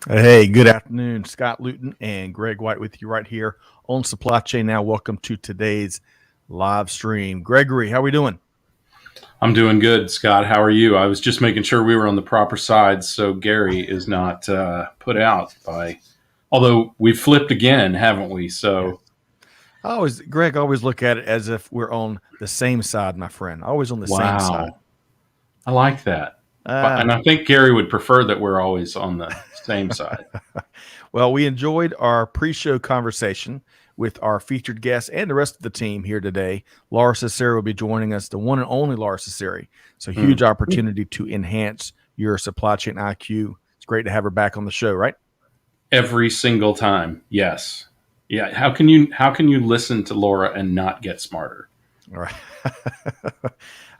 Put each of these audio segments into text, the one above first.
Hey, good afternoon. Scott Luton and Greg White with you right here on Supply Chain Now. Welcome to today's live stream. Gregory, how are we doing? I'm doing good, Scott. How are you? I was just making sure we were on the proper side so Gary is not put out by. Although we've flipped again, haven't we? Yes. So, Greg, I always look at it as if we're on the same side, my friend. Always on the same side. wow. I like that. Ah, And I think Gary would prefer that we're always on the same side. well, we enjoyed our pre-show conversation with our featured guest and the rest of the team here today. Lora Cecere will be joining us, the one and only Lora Cecere. So Hmm. huge opportunity to enhance your supply chain IQ. It's great to have her back on the show, right? Every single time. Yes. Yeah. How can you listen to Laura and not get smarter? All right.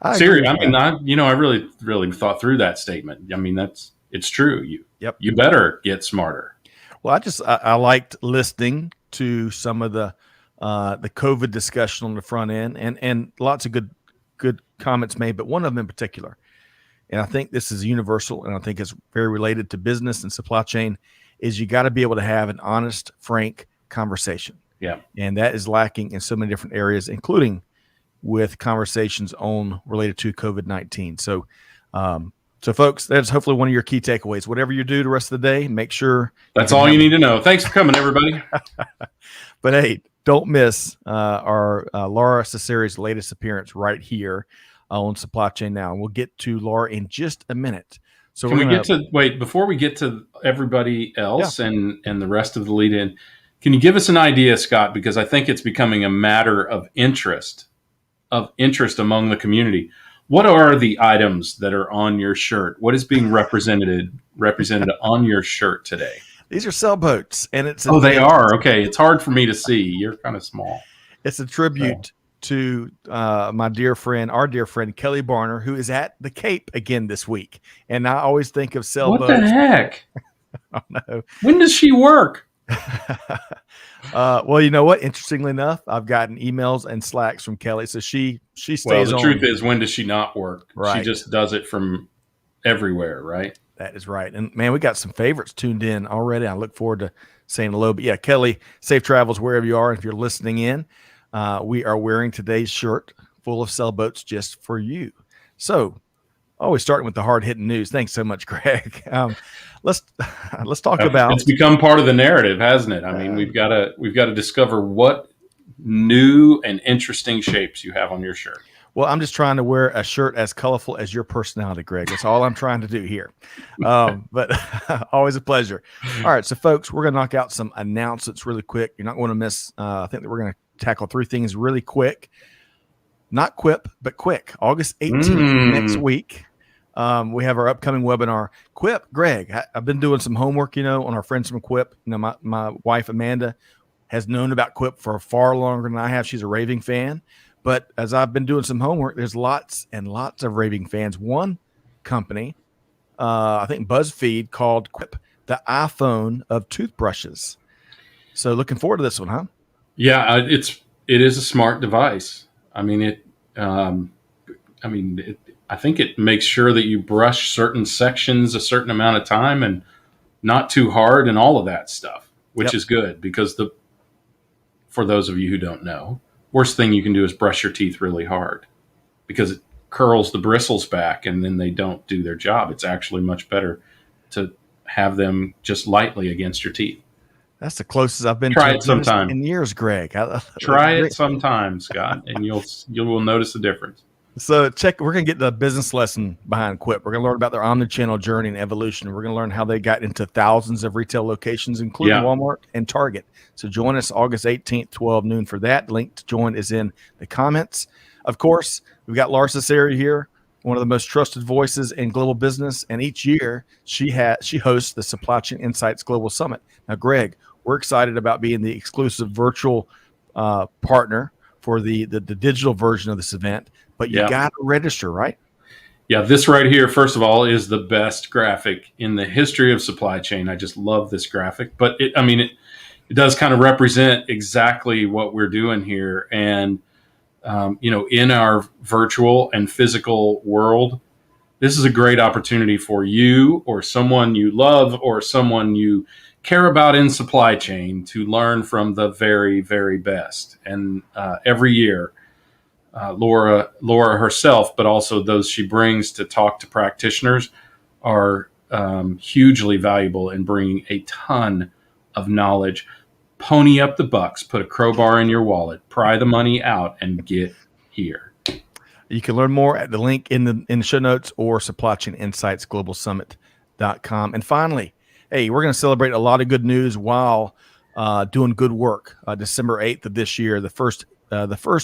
I agree Seriously, with I mean, that. I really thought through that statement. I mean, it's true. You Yep. you better get smarter. Well, I liked listening to some of the COVID discussion on the front end, and lots of good comments made, but one of them in particular, and I think this is universal, and I think it's very related to business and supply chain, is you got to be able to have an honest, frank conversation, Yeah. and that is lacking in so many different areas, including with conversations on related to COVID-19. So folks, that's hopefully one of your key takeaways. Whatever you do the rest of the day, make sure you That's can all you have. need to know. Thanks for coming, everybody. But hey, don't miss our Laura Cecere's latest appearance right here on Supply Chain Now. And we'll get to Laura in just a minute. So Can we're we gonna, get to wait before we get to everybody yeah. else and the rest of the lead in? Can you give us an idea, Scott? Because I think it's becoming a matter of interest among the community. What are the items that are on your shirt? What is being represented on your shirt today? These are sailboats, and it's Oh, an they are. Okay, it's hard for me to see. You're kind of small. it's a So tribute to my dear friend, our dear friend Kelly Barner, who is at the Cape again this week. And I always think of what the sailboats. heck? Oh no. When does she work? Well, you know what? Interestingly enough, I've gotten emails and slacks from Kelly, so she Well, stays the truth on. is, when does she not work? She Right, just does it from everywhere, right? that is right. And man, we got some favorites tuned in already. I look forward to saying hello. But yeah, Kelly, safe travels wherever you are. If you're listening in, we are wearing today's shirt full of sailboats just for you. So, always starting with the hard hitting news. Thanks so much, Greg. Let's let's talk It's about. become part of the narrative, hasn't it? I mean, Uh, we've got to discover what new and interesting shapes you have on your shirt. Well, I'm just trying to wear a shirt as colorful as your personality, Greg. That's all I'm trying to do here. But always a pleasure. All right, so folks, we're going to knock out some announcements really quick. You're not going to miss. I think that we're going to tackle three things really quick. Not Quip, but quick. August 18th, next Mm. week. We have our upcoming webinar. Quip, Greg, I've been doing some homework, on our friends from Quip. My wife, Amanda, has known about Quip for far longer than I have. She's a raving fan. But as I've been doing some homework, there's lots and lots of raving fans. One company, I think BuzzFeed, called Quip the iPhone of toothbrushes. So looking forward to this one, huh? Yeah, it is a smart device. I mean it. Um, I mean, I think it makes sure that you brush certain sections a certain amount of time and not too hard and all of that stuff, which Yep. is good because the for those of you who don't know, worst thing you can do is brush your teeth really hard because it curls the bristles back and then they don't do their job. It's actually much better to have them just lightly against your teeth. That's the closest I've been to Try a it dentist sometime. in years, Greg. Try it sometime, Scott, and you will notice the difference. So we're going to get the business lesson behind Quip. We're going to learn about their omnichannel journey and evolution. We're going to learn how they got into thousands of retail locations, including Yeah, Walmart and Target. So join us August 18th, 12 noon for that. Link to join is in the comments. Of course, we've got Lora Cecere here, one of the most trusted voices in global business. And each year she hosts the Supply Chain Insights Global Summit. Now, Greg, we're excited about being the exclusive virtual partner for the digital version of this event, but you yeah, got to register, right? yeah. This right here, first of all, is the best graphic in the history of supply chain. I just love this graphic, but it does kind of represent exactly what we're doing here. And in our virtual and physical world, This is a great opportunity for you or someone you love or someone you care about in supply chain to learn from the very, very best. And every year, Lora herself, but also those she brings to talk to practitioners, are hugely valuable in bringing a ton of knowledge. Pony up the bucks, put a crowbar in your wallet, pry the money out, and get here. You can learn more at the link in the show notes or Supply Chain Insights Global Summit.com. And finally, hey, we're going to celebrate a lot of good news while doing good work. December 8th of this year, the first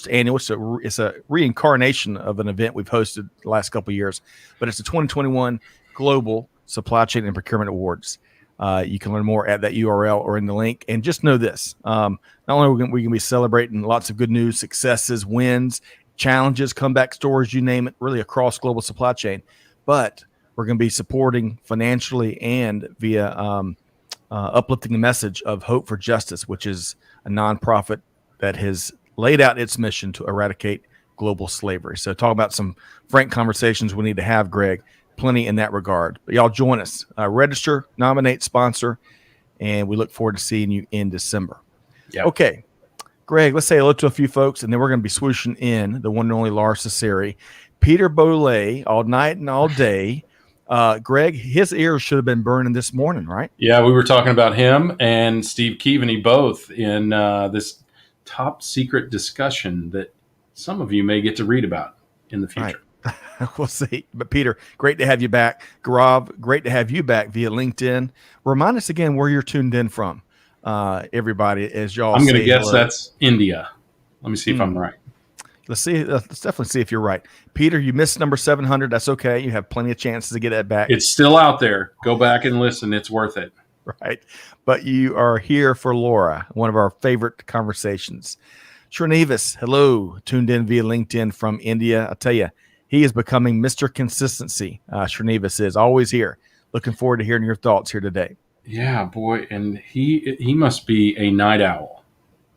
annual. So it's a reincarnation of an event we've hosted the last couple of years, but it's the 2021 Global Supply Chain and Procurement Awards. You can learn more at that URL or in the link. And just know this: not only are we going to be celebrating lots of good news, successes, wins, challenges, comeback stories, you name it, really across global supply chain, but we're going to be supporting financially and via uplifting the message of Hope for Justice, which is a nonprofit that has laid out its mission to eradicate global slavery. So talk about some frank conversations we need to have, Greg. Plenty in that regard. But y'all join us. Register, nominate, sponsor, and we look forward to seeing you in December. Yep. Okay, Greg, let's say hello to a few folks, and then we're going to be swooshing in the one and only Lora Cecere. Peter Bolay, all night and all day. Greg, his ears should have been burning this morning, right? Yeah, we were talking about him and Steve Keaveney both in this top secret discussion that some of you may get to read about in the future. Right. We'll see. But Peter, great to have you back. Gaurav, great to have you back via LinkedIn. Remind us again where you're tuned in from, everybody, as y'all I'm going to guess hello. that's India. Let me see if I'm right. Let's see. Let's definitely see if you're right. Peter, you missed number 700. That's okay. You have plenty of chances to get that back. It's still out there. Go back and listen. It's worth it. Right. But you are here for Lora, one of our favorite conversations. Srinivas, hello, tuned in via LinkedIn from India. I tell you, he is becoming Mr. Consistency. Srinivas is always here. Looking forward to hearing your thoughts here today. Yeah, boy. And he must be a night owl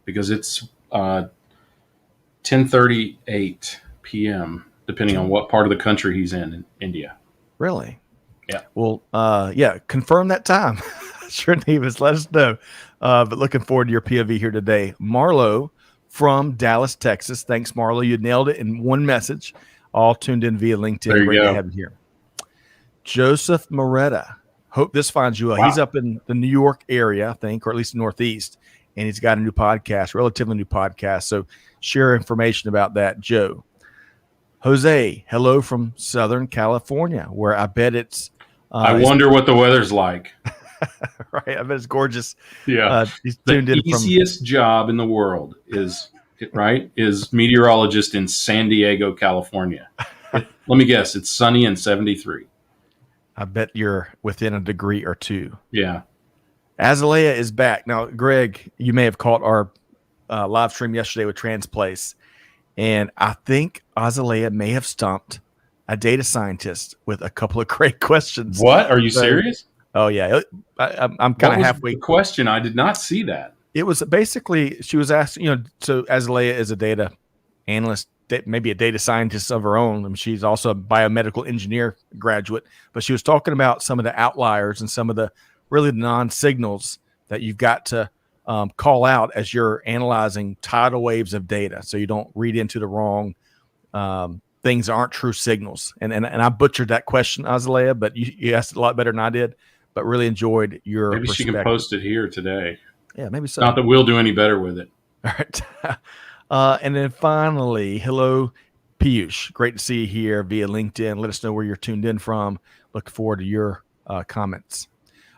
because it's 10:38 p.m., depending on what part of the country he's in India. Really? Yeah. Well, confirm that time. Srinivas, let us know. But looking forward to your POV here today. Marlo from Dallas, Texas. Thanks, Marlo. You nailed it in one message. All tuned in via LinkedIn. There you Great go. to have you here. Joseph Moretta. Hope this finds you well. Wow. He's up in the New York area, I think, or at least Northeast, and he's got a new podcast, relatively new podcast. So share information about that, Joe. Jose, hello from Southern California, where I bet it's I wonder what the weather's like. right. I bet it's gorgeous. Yeah. He's The tuned in easiest job in the world is meteorologist in San Diego, California. Let me guess, it's sunny and 73. I bet you're within a degree or two. Yeah. Azalea is back. Now, Greg, you may have caught our live stream yesterday with Transplace, and I think Azalea may have stumped a data scientist with a couple of great questions. What? Are you serious? Oh, yeah. I'm kind of halfway. The question, I did not see that. It was basically, she was asking, so Azalea is a data analyst, maybe a data scientist of her own. I mean, she's also a biomedical engineer graduate, but she was talking about some of the outliers and some of the really non-signals that you've got to call out as you're analyzing tidal waves of data, so you don't read into the wrong things that aren't true signals. And I butchered that question, Azalea, but you asked it a lot better than I did, but really enjoyed your Maybe she can post it here today. Yeah, maybe so. Not that we'll do any better with it. All right. And then finally, hello, Piyush. Great to see you here via LinkedIn. Let us know where you're tuned in from. Look forward to your comments.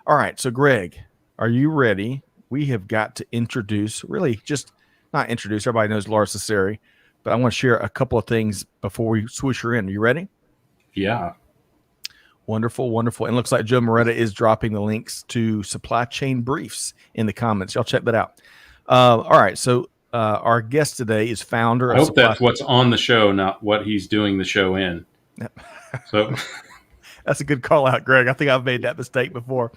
All right. So, Greg, are you ready? We have got to introduce, really just not introduce. Everybody knows Lora Cecere, but I want to share a couple of things before we swoosh her in. Are you ready? Yeah. Wonderful, wonderful. And it looks like Joe Moretta is dropping the links to supply chain briefs in the comments. Y'all check that out. All right. So our guest today is founder of I hope that's what's on the show, not what he's doing the show in. Yep. So that's a good call out, Greg. I think I've made that mistake before.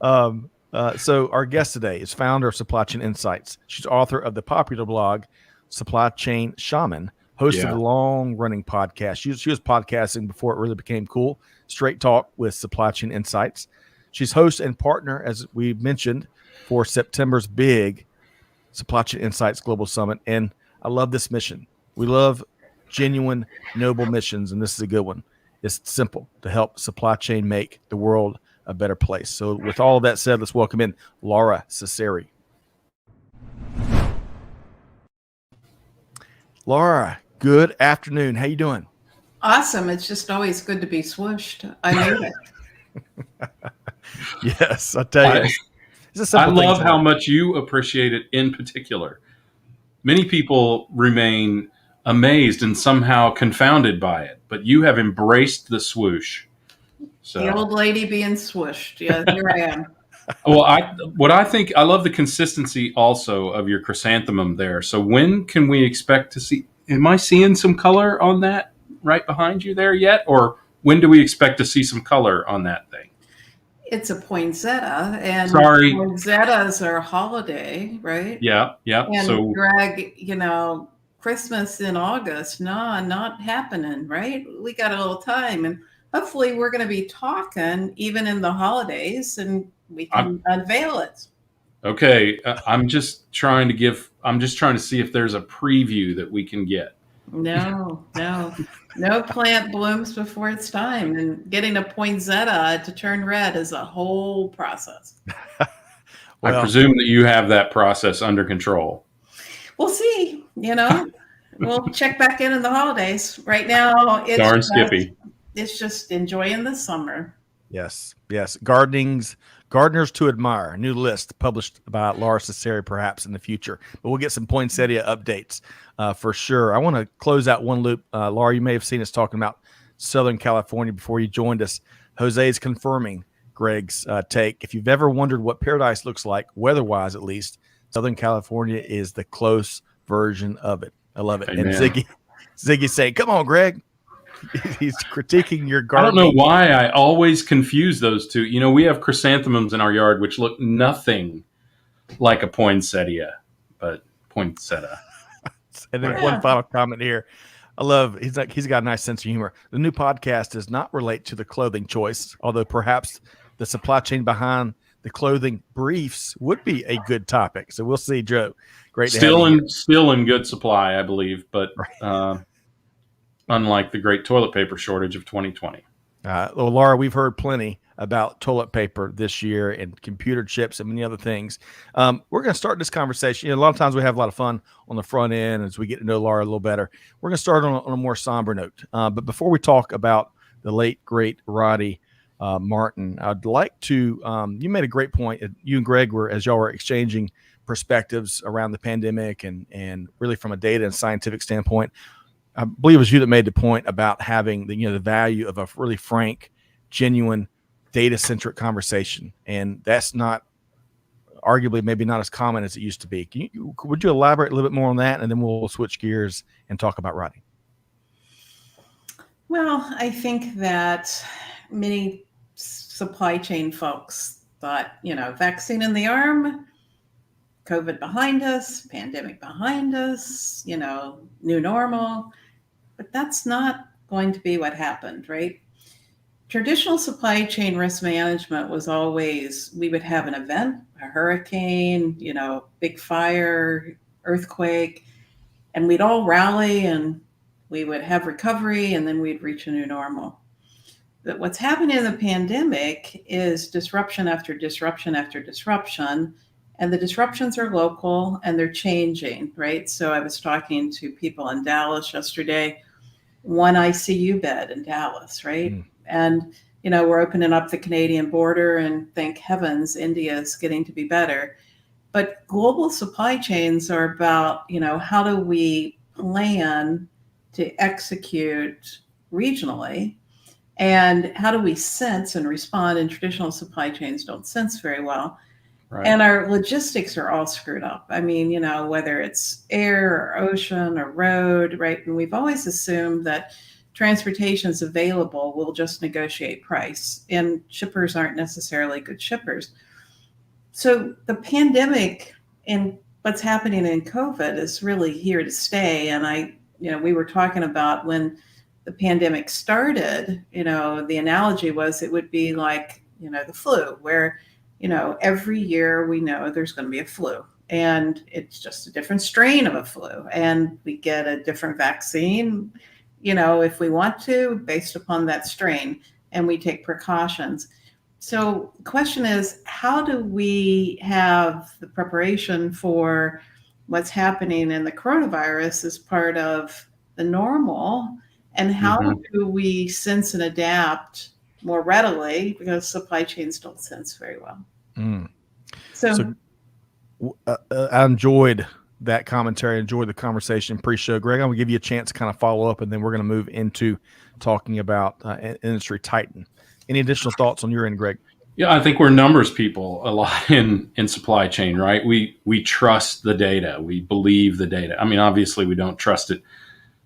So our guest today is founder of Supply Chain Insights. She's author of the popular blog, Supply Chain Shaman, host of Yeah. a long-running podcast. She was podcasting before it really became cool. Straight Talk with Supply Chain Insights. She's host and partner, as we mentioned, for September's big Supply Chain Insights Global Summit. And I love this mission. We love genuine, noble missions, and this is a good one. It's simple: to help supply chain make the world a better place. So with all of that said, let's welcome in Lora Cecere. Lora, good afternoon. How you doing? Awesome. It's just always good to be swooshed. I made it. Yes, I tell you. I love how much you appreciate it in particular. Many people remain amazed and somehow confounded by it, but you have embraced the swoosh. So, the old lady being swooshed. Yeah, here I am. well, I love the consistency also of your chrysanthemum there. So when can we expect to see? Am I seeing some color on that right behind you there yet, or when do we expect to see some color on that thing? It's a poinsettia, and Sorry. poinsettias are a holiday, right? Yeah. And So Greg, Christmas in August, not happening, right? We got a little time, and hopefully we're going to be talking even in the holidays, and we can unveil it. Okay, I'm just trying to see if there's a preview that we can get. No plant blooms before its time, and getting a poinsettia to turn red is a whole process. I presume that you have that process under control. We'll see. We'll check back in the holidays. Right now, it's just enjoying the summer. Yes. Gardeners to admire. A new list published by Lora Cecere perhaps in the future. But we'll get some poinsettia updates for sure. I want to close out one loop. Lora, you may have seen us talking about Southern California before you joined us. Jose's confirming Greg's take. If you've ever wondered what paradise looks like, weather-wise at least, Southern California is the close version of it. I love it. Amen. And Ziggy's saying, come on, Greg. He's critiquing your garden. I don't know why I always confuse those two. We have chrysanthemums in our yard which look nothing like a poinsettia, but poinsettia. And then one final comment here. I love he's got a nice sense of humor. The new podcast does not relate to the clothing choice, although perhaps the supply chain behind the clothing briefs would be a good topic. So we'll see, Joe. Great. Still in good supply, I believe, but unlike the great toilet paper shortage of 2020. Well, Lora, we've heard plenty about toilet paper this year and computer chips and many other things. We're going to start this conversation. A lot of times we have a lot of fun on the front end as we get to know Lora a little better. We're going to start on a more somber note. But before we talk about the late, great Roddy Martin, I'd like to, you made a great point. You and Greg as y'all were exchanging perspectives around the pandemic and really from a data and scientific standpoint. I believe it was you that made the point about having the value of a really frank, genuine, data-centric conversation, and that's not arguably maybe not as common as it used to be. Would you elaborate a little bit more on that, and then we'll switch gears and talk about Roddy? Well, I think that many supply chain folks thought, vaccine in the arm, COVID behind us, pandemic behind us, new normal. But that's not going to be what happened, right? Traditional supply chain risk management was always, we would have an event, a hurricane, big fire, earthquake, and we'd all rally and we would have recovery and then we'd reach a new normal. But what's happening in the pandemic is disruption after disruption after disruption. And the disruptions are local and they're changing, right? So I was talking to people in Dallas yesterday, one ICU bed in Dallas, right? Mm. And, we're opening up the Canadian border and thank heavens, India is getting to be better. But global supply chains are about, how do we plan to execute regionally? And how do we sense and respond? And traditional supply chains don't sense very well. Right. And our logistics are all screwed up. I mean, whether it's air or ocean or road, right? And we've always assumed that transportation is available. We'll just negotiate price. And shippers aren't necessarily good shippers. So the pandemic and what's happening in COVID is really here to stay. And I we were talking about when the pandemic started, the analogy was it would be like, the flu, where, every year we know there's going to be a flu, and it's just a different strain of a flu, and we get a different vaccine, if we want to, based upon that strain, and we take precautions. So the question is, how do we have the preparation for what's happening in the coronavirus as part of the normal? And how do we sense and adapt more readily, because supply chains don't sense very well? So I enjoyed that commentary, enjoyed the conversation pre-show. Greg, I'm going to give you a chance to kind of follow up, and then we're going to move into talking about industry titan. Any additional thoughts on your end, Greg? Yeah, I think we're numbers people a lot in supply chain, right? We trust the data. We believe the data. I mean, obviously we don't trust it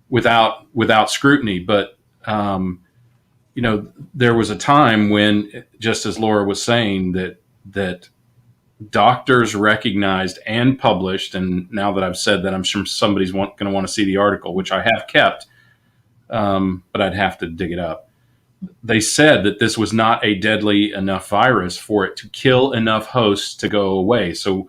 without scrutiny, but there was a time when, just as Laura was saying, that doctors recognized and published, and now that I've said that, I'm sure somebody's going to want to see the article, which I have kept, but I'd have to dig it up. They said that this was not a deadly enough virus for it to kill enough hosts to go away. So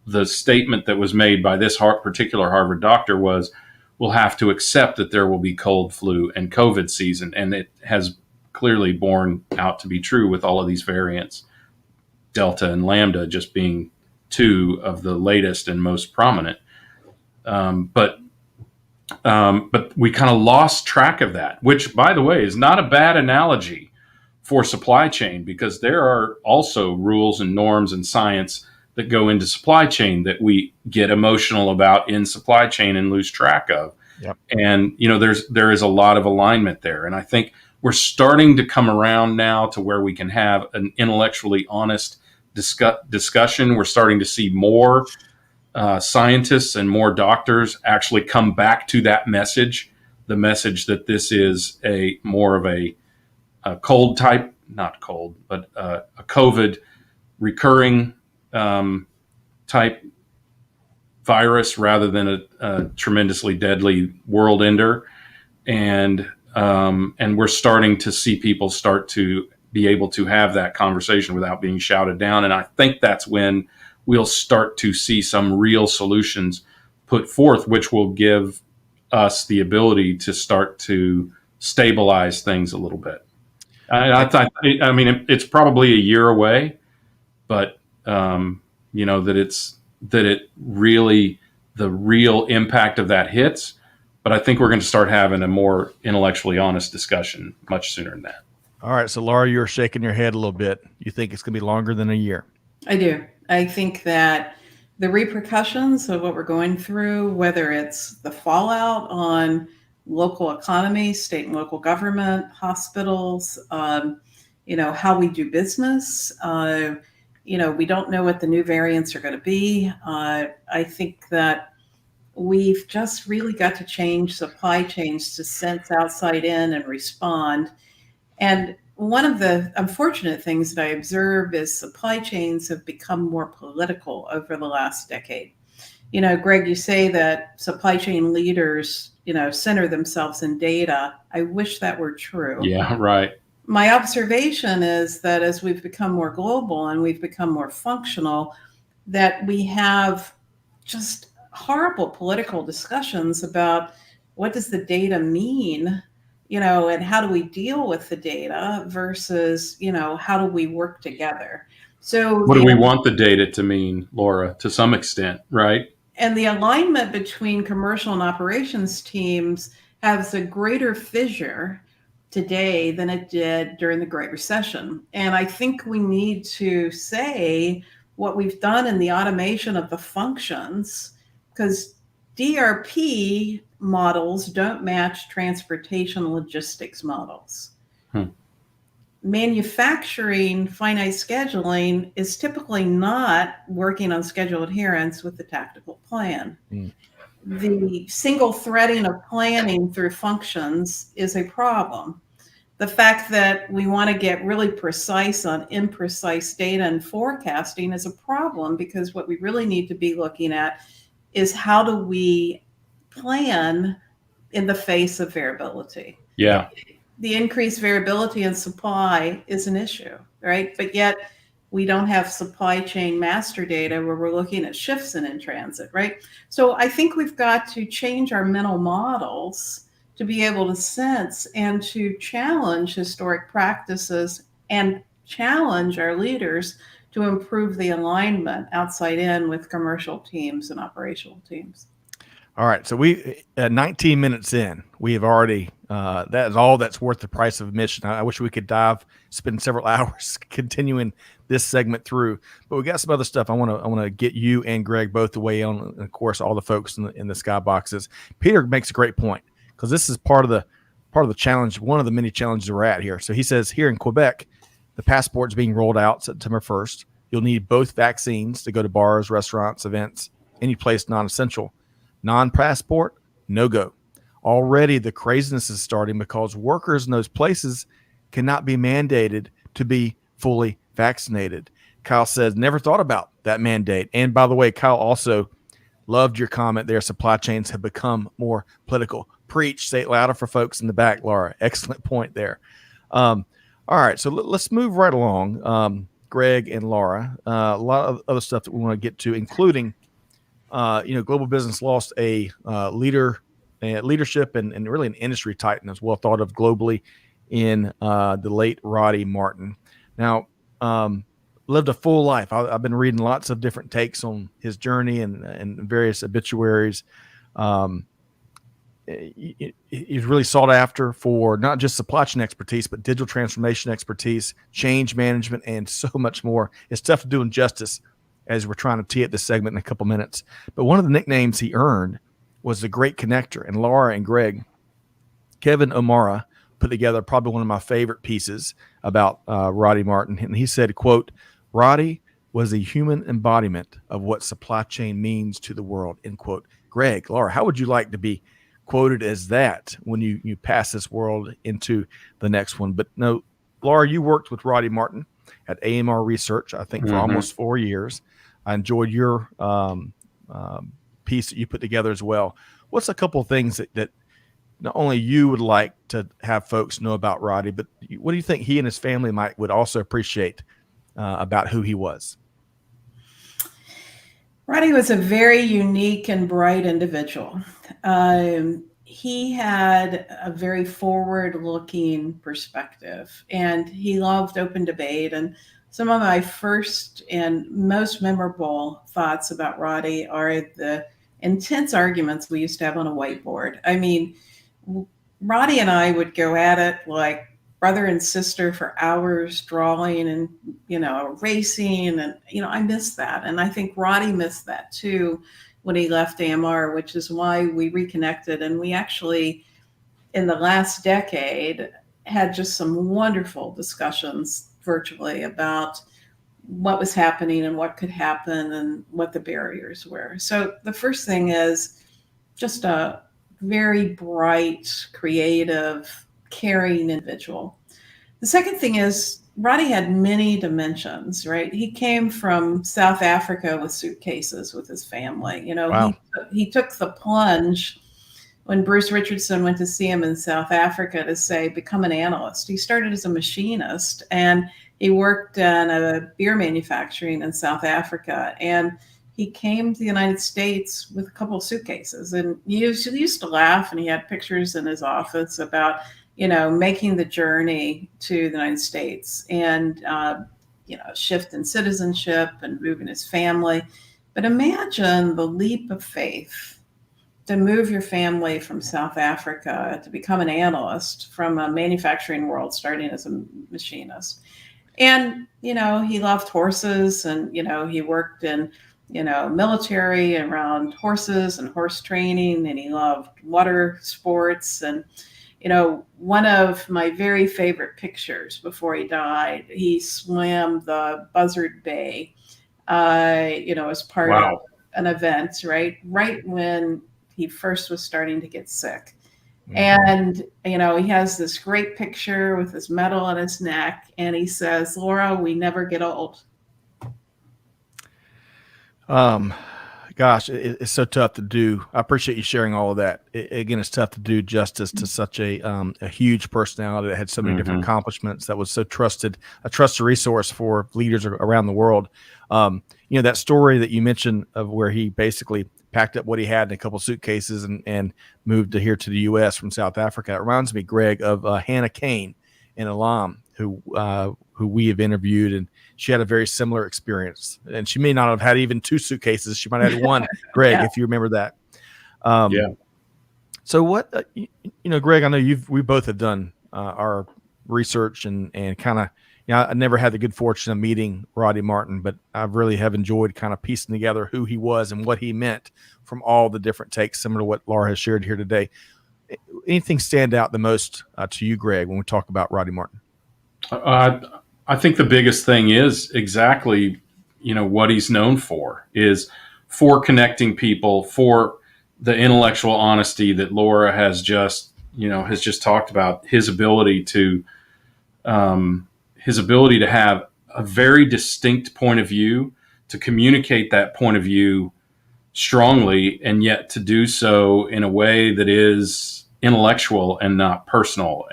the statement that was made by this particular Harvard doctor was, we'll have to accept that there will be cold, flu, and COVID season. And it has clearly borne out to be true with all of these variants, Delta and Lambda just being two of the latest and most prominent. But we kind of lost track of that, which, by the way, is not a bad analogy for supply chain, because there are also rules and norms and science that go into supply chain that we get emotional about in supply chain and lose track of. Yep. And, there is a lot of alignment there. And I think we're starting to come around now to where we can have an intellectually honest discussion. We're starting to see more scientists and more doctors actually come back to that message, the message that this is a more of a cold type, not cold, but a COVID recurring type virus rather than a tremendously deadly world ender. And we're starting to see people start to be able to have that conversation without being shouted down. And I think that's when we'll start to see some real solutions put forth, which will give us the ability to start to stabilize things a little bit. I mean, it's probably a year away, but that the real impact of that hits. But I think we're going to start having a more intellectually honest discussion much sooner than that. All right. So Laura, you're shaking your head a little bit. You think it's going to be longer than a year? I do. I think that the repercussions of what we're going through, whether it's the fallout on local economy, state and local government, hospitals, how we do business, we don't know what the new variants are going to be. I think that we've just really got to change supply chains to sense outside in and respond. And one of the unfortunate things that I observe is supply chains have become more political over the last decade. Greg, you say that supply chain leaders, center themselves in data. I wish that were true. Yeah, right. My observation is that as we've become more global and we've become more functional, that we have just horrible political discussions about what does the data mean, and how do we deal with the data versus, how do we work together? So what do we want the data to mean, Laura, to some extent, right? And the alignment between commercial and operations teams has a greater fissure today than it did during the Great Recession. And I think we need to say what we've done in the automation of the functions, because DRP models don't match transportation logistics models. Manufacturing finite scheduling is typically not working on schedule adherence with the tactical plan. The single threading of planning through functions is a problem. The fact that we want to get really precise on imprecise data and forecasting is a problem, because what we really need to be looking at is how do we plan in the face of variability. Yeah. The increased variability in supply is an issue, right? But yet we don't have supply chain master data where we're looking at shifts in transit, right? So I think we've got to change our mental models to be able to sense and to challenge historic practices and challenge our leaders to improve the alignment outside in with commercial teams and operational teams. All right. So we, 19 minutes in, we have already, that is all that's worth the price of admission. I wish we could spend several hours continuing this segment through, but we got some other stuff. I want to get you and Greg both the way on, and of course, all the folks in the skyboxes. Peter makes a great point, because this is part of the challenge, one of the many challenges we're at here. So he says here in Quebec, the passport's being rolled out September 1st. You'll need both vaccines to go to bars, restaurants, events, any place non-essential. Non-passport, no go. Already the craziness is starting because workers in those places cannot be mandated to be fully vaccinated. Kyle says, never thought about that mandate. And by the way, Kyle also loved your comment there. Supply chains have become more political. Preach, say it louder for folks in the back, Laura. Excellent point there. All right, so let's move right along. Greg and Laura, a lot of other stuff that we want to get to, including global business lost a leadership and really an industry titan as well thought of globally in the late Roddy Martin. Now, lived a full life. I've been reading lots of different takes on his journey and various obituaries. He's really sought after for not just supply chain expertise, but digital transformation expertise, change management, and so much more. It's tough to do justice as we're trying to tee up this segment in a couple minutes. But one of the nicknames he earned was the Great Connector. And Laura and Greg, Kevin O'Mara put together probably one of my favorite pieces about Roddy Martin. And he said, quote, Roddy was a human embodiment of what supply chain means to the world, end quote. Greg, Laura, how would you like to be quoted as that when you pass this world into the next one? But no, Laura, you worked with Roddy Martin at AMR Research, I think, for almost 4 years. I enjoyed your piece that you put together as well. What's a couple of things that not only you would like to have folks know about Roddy, but what do you think he and his family would also appreciate about who he was? Roddy was a very unique and bright individual. He had a very forward-looking perspective, and he loved open debate. And some of my first and most memorable thoughts about Roddy are the intense arguments we used to have on a whiteboard. I mean, Roddy and I would go at it like brother and sister for hours, drawing and, racing. And, I miss that. And I think Roddy missed that too when he left AMR, which is why we reconnected. And we actually, in the last decade, had just some wonderful discussions virtually about what was happening and what could happen and what the barriers were. So the first thing is just a very bright, creative, caring individual. The second thing is Roddy had many dimensions, right? He came from South Africa with suitcases with his family. Wow. He took the plunge when Bruce Richardson went to see him in South Africa to say, become an analyst. He started as a machinist, and he worked in a beer manufacturing in South Africa. And he came to the United States with a couple of suitcases. And he used to laugh, and he had pictures in his office about, making the journey to the United States and, shift in citizenship and moving his family. But imagine the leap of faith to move your family from South Africa to become an analyst from a manufacturing world, starting as a machinist. And, he loved horses, and, he worked in, military around horses and horse training, and he loved water sports. And, one of my very favorite pictures before he died, he swam the Buzzard Bay, as part of an event, right when he first was starting to get sick. And, he has this great picture with his medal on his neck, and he says, Laura, we never get old. Got Gosh, it's so tough to do. I appreciate you sharing all of that. Again, it's tough to do justice to such a huge personality that had so many different accomplishments, that was so a trusted resource for leaders around the world. That story that you mentioned of where he basically packed up what he had in a couple suitcases and moved here to the U.S. from South Africa. It reminds me, Greg, of Hannah Kane, an alum who we have interviewed, and she had a very similar experience. And she may not have had even 2 suitcases; she might have had one. Greg, Yeah. if you remember that. Yeah. So what, Greg? I know we both have done our research and kind of. I never had the good fortune of meeting Roddy Martin, but I really have enjoyed kind of piecing together who he was and what he meant from all the different takes, similar to what Laura has shared here today. Anything stand out the most to you, Greg, when we talk about Roddy Martin? I think the biggest thing is exactly, what he's known for is for connecting people, for the intellectual honesty that Laura has just talked about, his ability to have a very distinct point of view, to communicate that point of view strongly, and yet to do so in a way that is intellectual and not personal.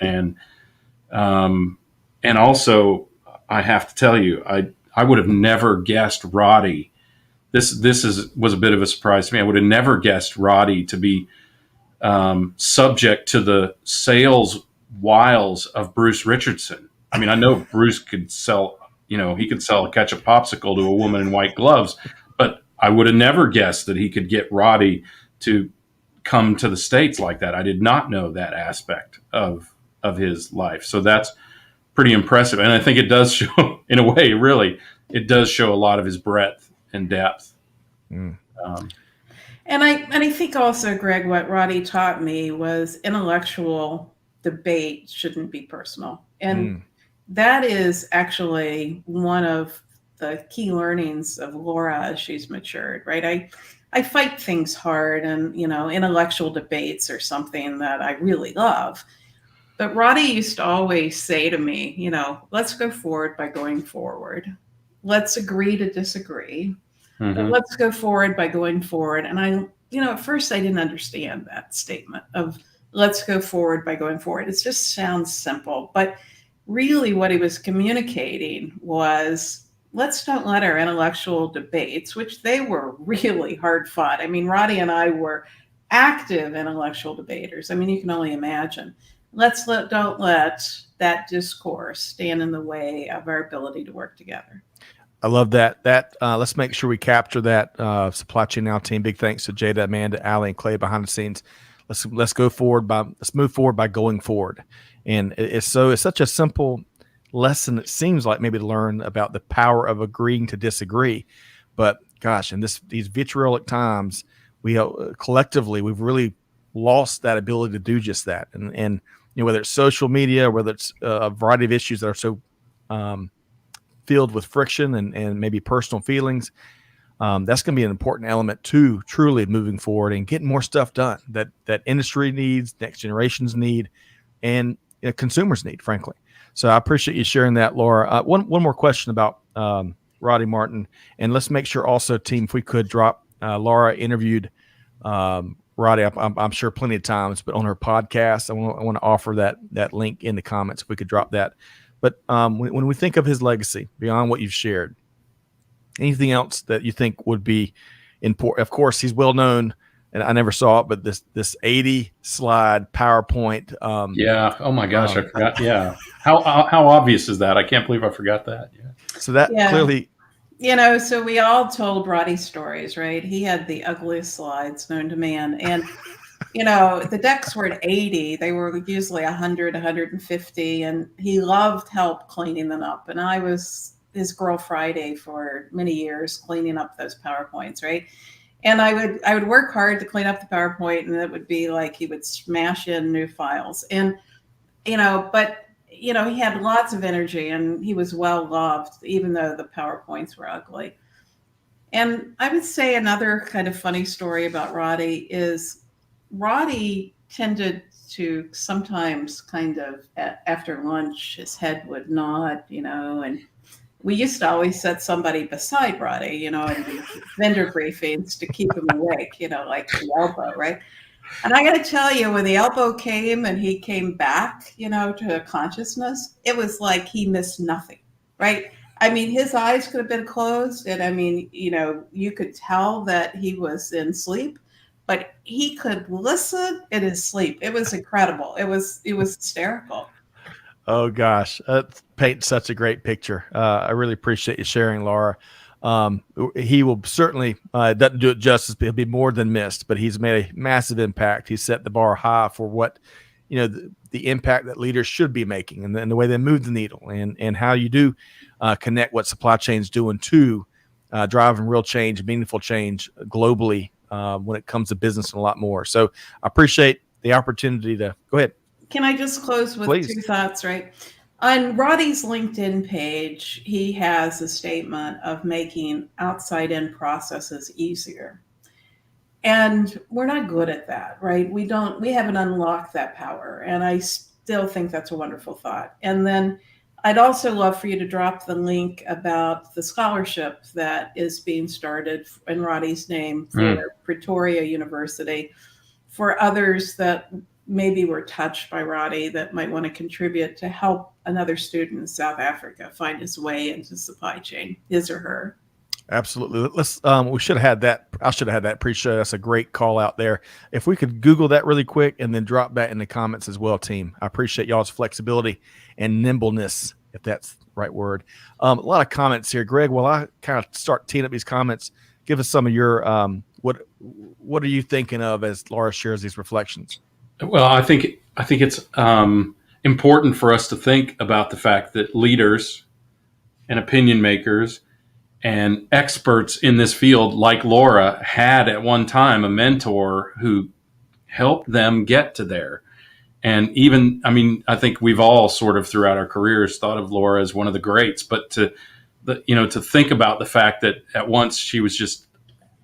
And also, I have to tell you, I would have never guessed Roddy. This was a bit of a surprise to me. I would have never guessed Roddy to be subject to the sales wiles of Bruce Richardson. I mean, I know Bruce could sell, he could sell a ketchup popsicle to a woman in white gloves, but I would have never guessed that he could get Roddy to come to the States like that. I did not know that aspect of his life. So that's pretty impressive. And I think it does show, in a way, really, it does show a lot of his breadth and depth. And I think also, Greg, what Roddy taught me was intellectual debate shouldn't be personal. And that is actually one of the key learnings of Laura as she's matured, right? I fight things hard, and, intellectual debates are something that I really love. But Roddy used to always say to me, let's go forward by going forward. Let's agree to disagree. But let's go forward by going forward. And at first I didn't understand that statement of let's go forward by going forward. It just sounds simple. But really what he was communicating was, let's not let our intellectual debates, which they were really hard fought. I mean, Roddy and I were active intellectual debaters. I mean, you can only imagine. Don't let that discourse stand in the way of our ability to work together. I love that. Let's make sure we capture that. Supply Chain Now team. Big thanks to Jada, Amanda, Allie, and Clay behind the scenes. Let's move forward by going forward. And it's such a simple lesson. It seems like maybe to learn about the power of agreeing to disagree. But gosh, in these vitriolic times, we collectively we've really lost that ability to do just that. And whether it's social media, whether it's a variety of issues that are so filled with friction and maybe personal feelings, that's going to be an important element to truly moving forward and getting more stuff done that industry needs, next generations need, and consumers need, frankly. So I appreciate you sharing that, Laura. One more question about Roddy Martin, and let's make sure also, team, if we could drop Laura interviewed Roddy, I'm sure plenty of times, but on her podcast, I want to offer that link in the comments if we could drop that. But when we think of his legacy, beyond what you've shared, anything else that you think would be important? Of course, he's well known, and I never saw it, but this 80 slide PowerPoint. Yeah. Oh my gosh, I forgot. Yeah. How obvious is that? I can't believe I forgot that. Yeah. So that clearly. So we all told Roddy stories, right? He had the ugliest slides known to man. And, the decks were at 80. They were usually 100, 150. And he loved help cleaning them up. And I was his girl Friday for many years, cleaning up those PowerPoints, right? And I would work hard to clean up the PowerPoint, and it would be like he would smash in new files. And, but he had lots of energy, and he was well loved, even though the PowerPoints were ugly. And I would say another kind of funny story about Roddy is Roddy tended to sometimes kind of after lunch, his head would nod, and we used to always set somebody beside Roddy, in these vendor briefings to keep him awake, like the elbow, right? And I got to tell you, when the elbow came and he came back, to consciousness, it was like he missed nothing, right? I mean, his eyes could have been closed, and I mean, you could tell that he was in sleep, but he could listen in his sleep. It was incredible. It was hysterical. Oh gosh, that paints such a great picture. I really appreciate you sharing, Laura. He will certainly doesn't do it justice. He'll be more than missed, but he's made a massive impact. He's set the bar high for what the impact that leaders should be making, and the way they move the needle, and how you do connect what supply chain's doing to driving real change, meaningful change globally when it comes to business and a lot more. So I appreciate the opportunity to go ahead. Can I just close with Please. 2 thoughts, right? On Roddy's LinkedIn page, he has a statement of making outside-in processes easier. And we're not good at that, right? We haven't unlocked that power. And I still think that's a wonderful thought. And then I'd also love for you to drop the link about the scholarship that is being started in Roddy's name for Pretoria University, for others that maybe were touched by Roddy that might want to contribute to help another student in South Africa find his way into supply chain, his or her. Absolutely. Let's. We should have had that. I should have had that pre-show. That's a great call out there. If we could Google that really quick and then drop that in the comments as well, team. I appreciate y'all's flexibility and nimbleness, if that's the right word. A lot of comments here, Greg. While I kind of start teeing up these comments, give us some of your what are you thinking of as Laura shares these reflections? Well, I think it's important for us to think about the fact that leaders and opinion makers and experts in this field, like Laura, had at one time a mentor who helped them get to there. And even, I think we've all sort of throughout our careers thought of Laura as one of the greats, but to think about the fact that at once she was just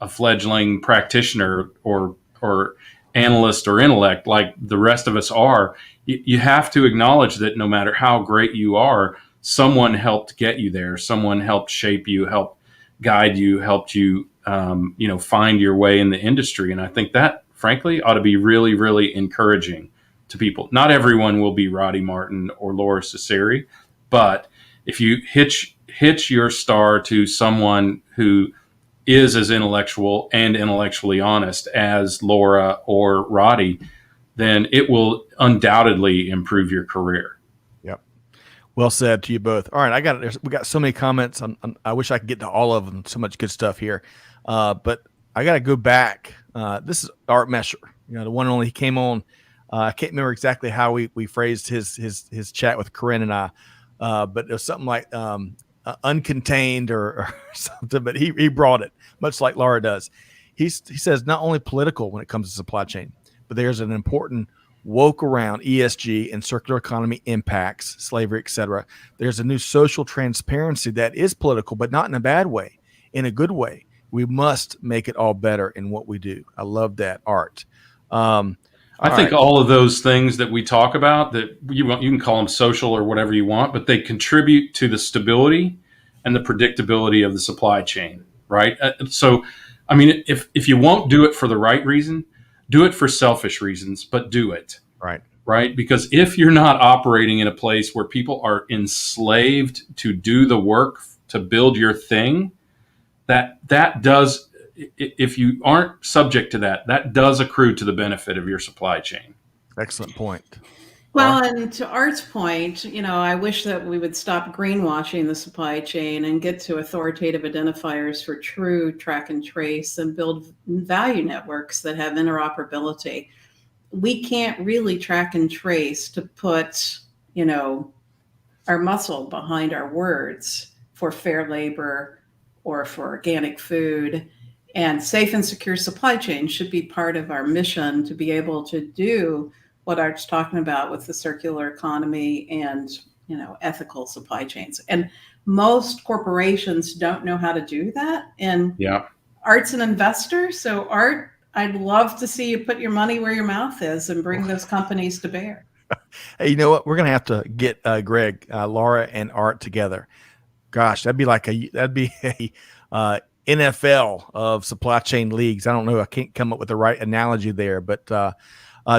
a fledgling practitioner or analyst or intellect like the rest of us are, you have to acknowledge that no matter how great you are, someone helped get you there. Someone helped shape you, helped guide you, helped you, find your way in the industry. And I think that, frankly, ought to be really, really encouraging to people. Not everyone will be Roddy Martin or Lora Cecere, but if you hitch your star to someone who is as intellectual and intellectually honest as Laura or Roddy, then it will undoubtedly improve your career. Yep. Well said to you both. All right. We got so many comments. I wish I could get to all of them. So much good stuff here. But I got to go back. This is Art Mesher, the one and only. He came on. I can't remember exactly how we phrased his chat with Corinne and I, but it was something like uncontained or something, but he brought it, much like Laura does. He says not only political when it comes to supply chain, but there's an important woke around ESG and circular economy impacts, slavery, etc. There's a new social transparency that is political, but not in a bad way, in a good way. We must make it all better in what we do. I love that, Art. I think all of those things that we talk about, that you can call them social or whatever you want, but they contribute to the stability and the predictability of the supply chain, right? So, if you won't do it for the right reason, do it for selfish reasons, but do it. Right? Because if you're not operating in a place where people are enslaved to do the work to build your thing, that does, if you aren't subject to that does accrue to the benefit of your supply chain. Excellent point. Well, and to Art's point, I wish that we would stop greenwashing the supply chain and get to authoritative identifiers for true track and trace and build value networks that have interoperability. We can't really track and trace to put, our muscle behind our words for fair labor or for organic food. And safe and secure supply chain should be part of our mission to be able to do what Art's talking about with the circular economy and, ethical supply chains. And most corporations don't know how to do that. And Art's an investor. So Art, I'd love to see you put your money where your mouth is and bring those companies to bear. Hey, you know what? We're going to have to get Greg, Laura, and Art together. gosh, that'd be a NFL of supply chain leagues. I don't know. I can't come up with the right analogy there, but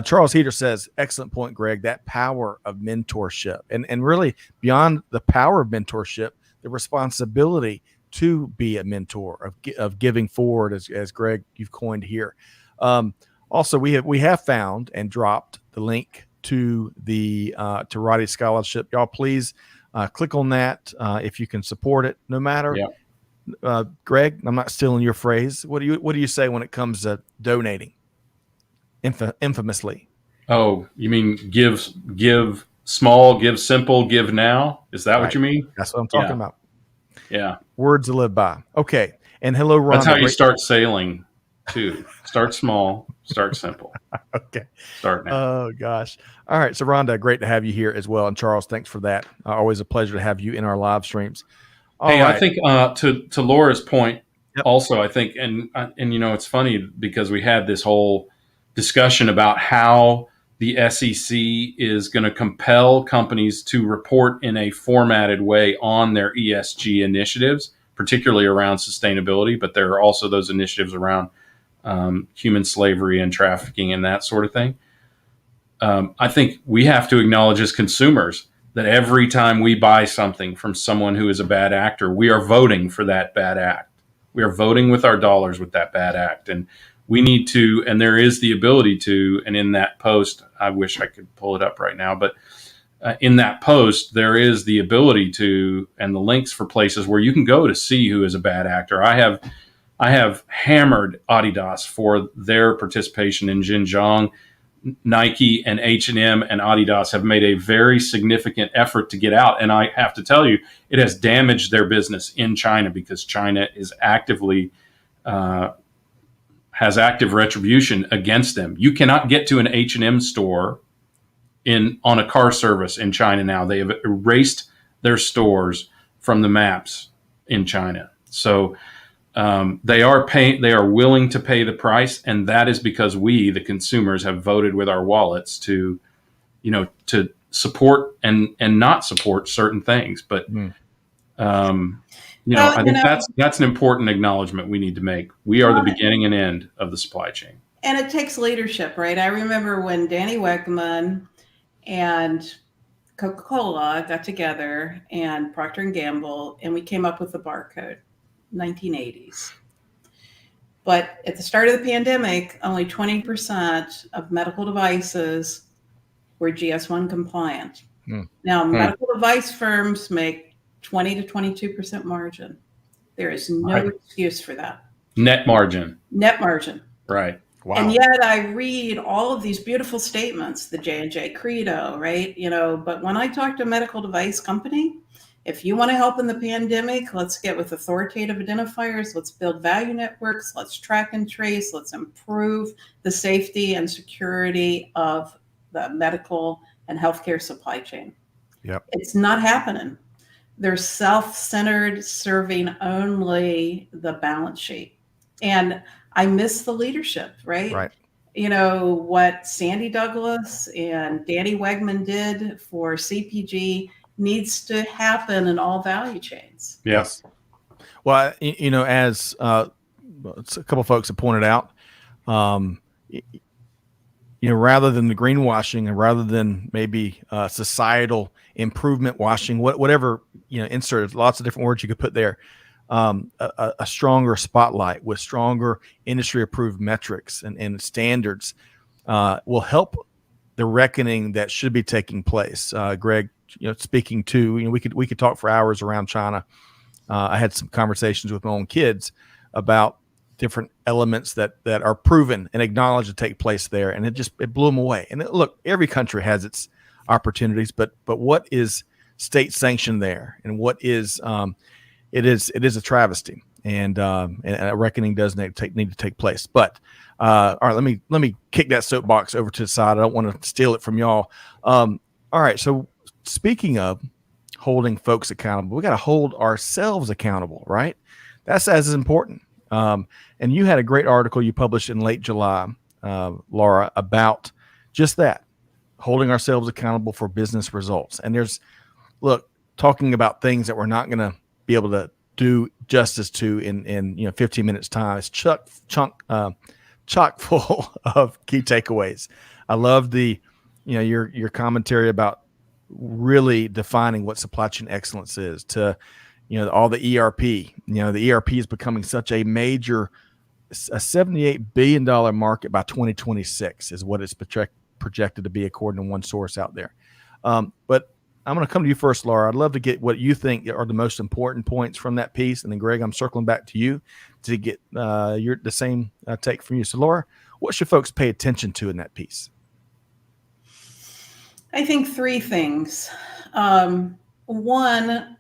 Charles Heater says, excellent point, Greg, that power of mentorship and really beyond the power of mentorship, the responsibility to be a mentor of giving forward as Greg, you've coined here. Also, we have found and dropped the link to the to Roddy's scholarship. Y'all please click on that if you can support it, no matter. Yeah. Greg, I'm not stealing your phrase. What do you say when it comes to donating? Infamously. Oh, you mean give small, give simple, give now? Is that what you mean? That's what I'm talking about. Yeah. Words to live by. Okay. And hello, Rhonda. That's how you start sailing too. Start small, start simple. Okay. Start now. Oh gosh. All right. So Rhonda, great to have you here as well. And Charles, thanks for that. Always a pleasure to have you in our live streams. Hey, right. I think to Laura's point, yep. Also, I think, and it's funny because we had this whole discussion about how the SEC is going to compel companies to report in a formatted way on their ESG initiatives, particularly around sustainability. But there are also those initiatives around human slavery and trafficking and that sort of thing. I think we have to acknowledge as consumers that every time we buy something from someone who is a bad actor, we are voting for that bad act. We are voting with our dollars with that bad act. And we need to, and there is the ability to, and in that post, I wish I could pull it up right now, but in that post, there is the ability to, and the links for places where you can go to see who is a bad actor. I have hammered Adidas for their participation in Xinjiang. Nike and H&M and Adidas have made a very significant effort to get out. And I have to tell you, it has damaged their business in China because China is actively, has active retribution against them. You cannot get to an H&M store on a car service in China now. They have erased their stores from the maps in China. So they are willing to pay the price, and that is because we, the consumers, have voted with our wallets to support and not support certain things. But I think that's an important acknowledgement we need to make. We are the beginning and end of the supply chain, and it takes leadership, right? I remember when Danny Wegman and Coca-Cola got together and Procter & Gamble, and we came up with the barcode. 1980s. But at the start of the pandemic, only 20% of medical devices were GS1 compliant. Now, medical device firms make 20 to 22% margin. There is no excuse for that. Net margin. Right. Wow. And yet I read all of these beautiful statements, the J&J Credo, right? But when I talk to a medical device company, if you want to help in the pandemic, let's get with authoritative identifiers. Let's build value networks. Let's track and trace. Let's improve the safety and security of the medical and healthcare supply chain. Yep. It's not happening. They're self-centered, serving only the balance sheet. And I miss the leadership, right? Right. What Sandy Douglas and Danny Wegman did for CPG needs to happen in all value chains. Yes. Well, as a couple of folks have pointed out, rather than the greenwashing and rather than maybe societal improvement washing, whatever, insert lots of different words you could put there, a stronger spotlight with stronger industry approved metrics and standards will help the reckoning that should be taking place. Greg, speaking to, we could talk for hours around China. I had some conversations with my own kids about different elements that are proven and acknowledged to take place there, and it blew them away. And look, every country has its opportunities, but what is state sanctioned there, and what is it is a travesty, and a reckoning does need to take place. But all right, let me kick that soapbox over to the side. I don't want to steal it from y'all. All right, so speaking of holding folks accountable, we got to hold ourselves accountable, right? That's as important. And you had a great article you published in late July, Laura, about just that, holding ourselves accountable for business results. And talking about things that we're not going to be able to do justice to in 15 minutes time. It's chock full of key takeaways. I love your commentary about really defining what supply chain excellence is, to all the ERP. The ERP is becoming such a major, a $78 billion market by 2026 is what it's projected to be, according to one source out there. But I'm going to come to you first, Laura. I'd love to get what you think are the most important points from that piece. And then, Greg, I'm circling back to you to get the same take from you. So, Laura, what should folks pay attention to in that piece? I think three things. One,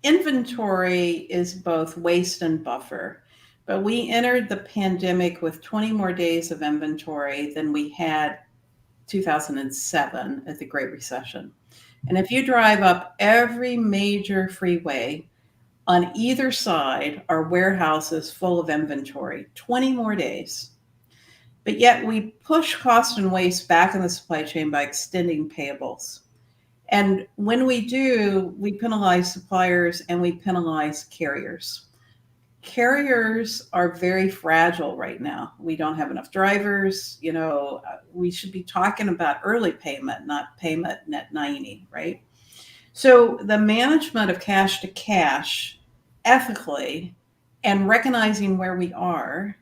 inventory is both waste and buffer. But we entered the pandemic with 20 more days of inventory than we had 2007 at the Great Recession. And if you drive up every major freeway, on either side are warehouses full of inventory, 20 more days. But yet we push cost and waste back in the supply chain by extending payables. And when we do, we penalize suppliers and we penalize carriers. Carriers are very fragile right now. We don't have enough drivers. We should be talking about early payment, not payment net 90, right? So the management of cash to cash ethically, and recognizing where we are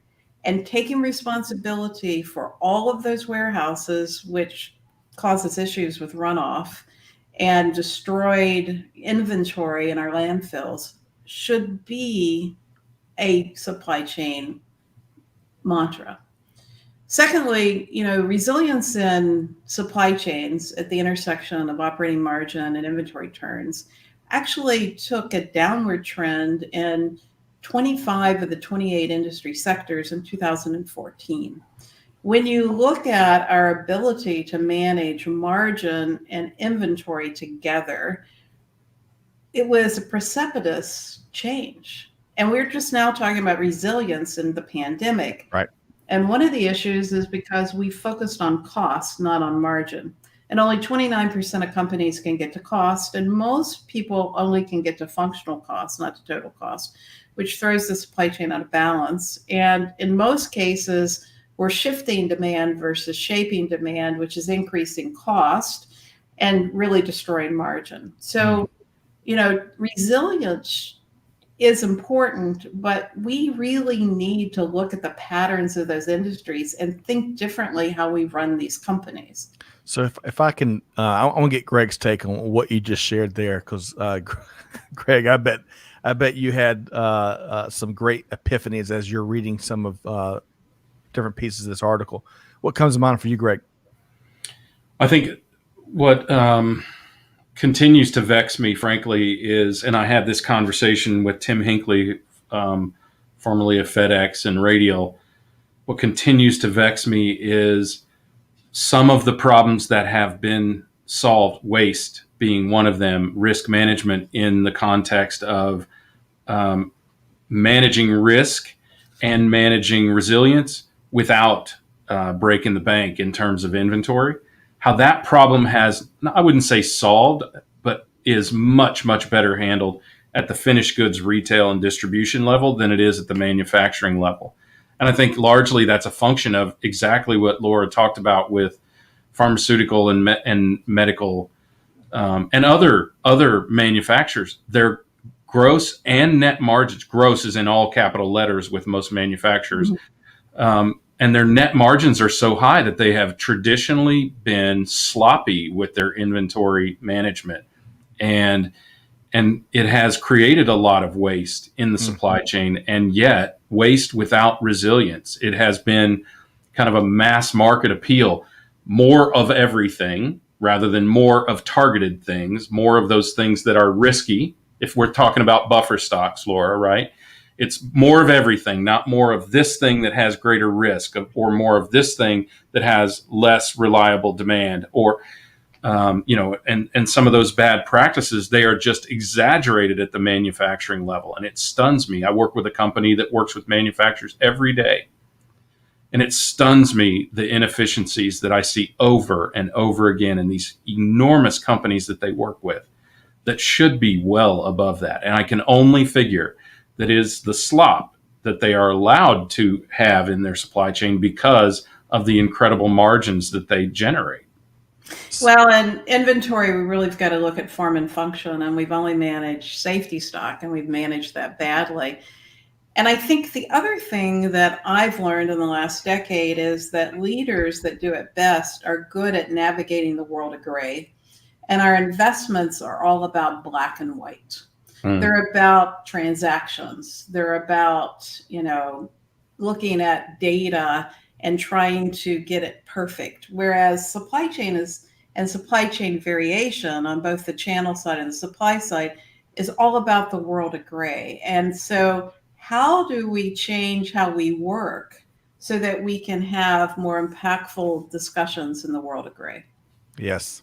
and taking responsibility for all of those warehouses, which causes issues with runoff and destroyed inventory in our landfills, should be a supply chain mantra. Secondly, resilience in supply chains at the intersection of operating margin and inventory turns actually took a downward trend in 25 of the 28 industry sectors in 2014. When you look at our ability to manage margin and inventory together, it was a precipitous change. And we're just now talking about resilience in the pandemic. Right. And one of the issues is because we focused on cost, not on margin. And only 29% of companies can get to cost. And most people only can get to functional cost, not to total cost, which throws the supply chain out of balance. And in most cases, we're shifting demand versus shaping demand, which is increasing cost and really destroying margin. So, resilience is important, but we really need to look at the patterns of those industries and think differently how we run these companies. So if I can, I want to get Greg's take on what you just shared there, because Greg, I bet you had some great epiphanies as you're reading some of different pieces of this article. What comes to mind for you, Greg? I think what continues to vex me, frankly, is, and I had this conversation with Tim Hinckley, formerly of FedEx and Radial. What continues to vex me is some of the problems that have been solved, waste being one of them, risk management in the context of managing risk and managing resilience without breaking the bank in terms of inventory. How that problem has, I wouldn't say solved, but is much, much better handled at the finished goods retail and distribution level than it is at the manufacturing level. And I think largely that's a function of exactly what Laura talked about with pharmaceutical and medical and other manufacturers. Their gross and net margins, gross is in all capital letters with most manufacturers, and their net margins are so high that they have traditionally been sloppy with their inventory management. And it has created a lot of waste in the supply chain, and yet waste without resilience. It has been kind of a mass market appeal, more of everything rather than more of targeted things, more of those things that are risky. If we're talking about buffer stocks, Laura, right? It's more of everything, not more of this thing that has greater risk, or more of this thing that has less reliable demand, or and some of those bad practices, they are just exaggerated at the manufacturing level. And it stuns me. I work with a company that works with manufacturers every day. And it stuns me, the inefficiencies that I see over and over again in these enormous companies that they work with. that should be well above that. And I can only figure that is the slop that they are allowed to have in their supply chain because of the incredible margins that they generate. Well, in inventory, we really have got to look at form and function, and we've only managed safety stock, and we've managed that badly. And I think the other thing that I've learned in the last decade is that leaders that do it best are good at navigating the world of gray. And our investments are all about black and white. They're about transactions. They're about, looking at data and trying to get it perfect. Whereas supply chain and supply chain variation on both the channel side and the supply side is all about the world of gray. And so how do we change how we work so that we can have more impactful discussions in the world of gray? Yes,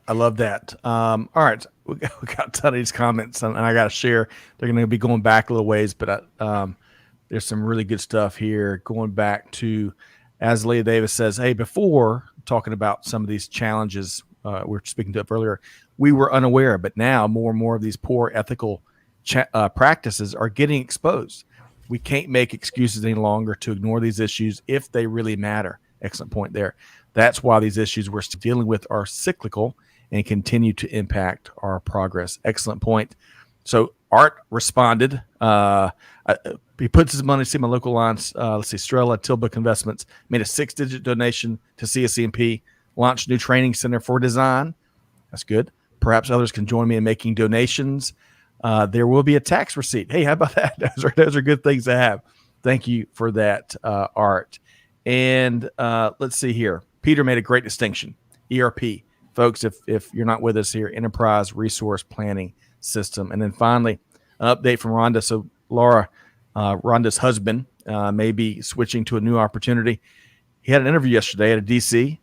I love that. All right, we got a ton of these comments, and I got to share. They're going to be going back a little ways, but there's some really good stuff here. Going back to, as Leah Davis says, hey, before talking about some of these challenges we were speaking to earlier, we were unaware, but now more and more of these poor ethical practices are getting exposed. We can't make excuses any longer to ignore these issues if they really matter. Excellent point there. That's why these issues we're still dealing with are cyclical and continue to impact our progress. Excellent point. So Art responded. He puts his money, see my local lines. Let's see, Strela Tilbuck Investments made a 6-digit donation to CSCMP, launched a new training center for design. That's good. Perhaps others can join me in making donations. There will be a tax receipt. Hey, how about that? Those are good things to have. Thank you for that, Art. And let's see here. Peter made a great distinction. ERP, folks, if you're not with us here, Enterprise Resource Planning System. And then finally, an update from Rhonda. So Laura, Rhonda's husband, may be switching to a new opportunity. He had an interview yesterday at a DC.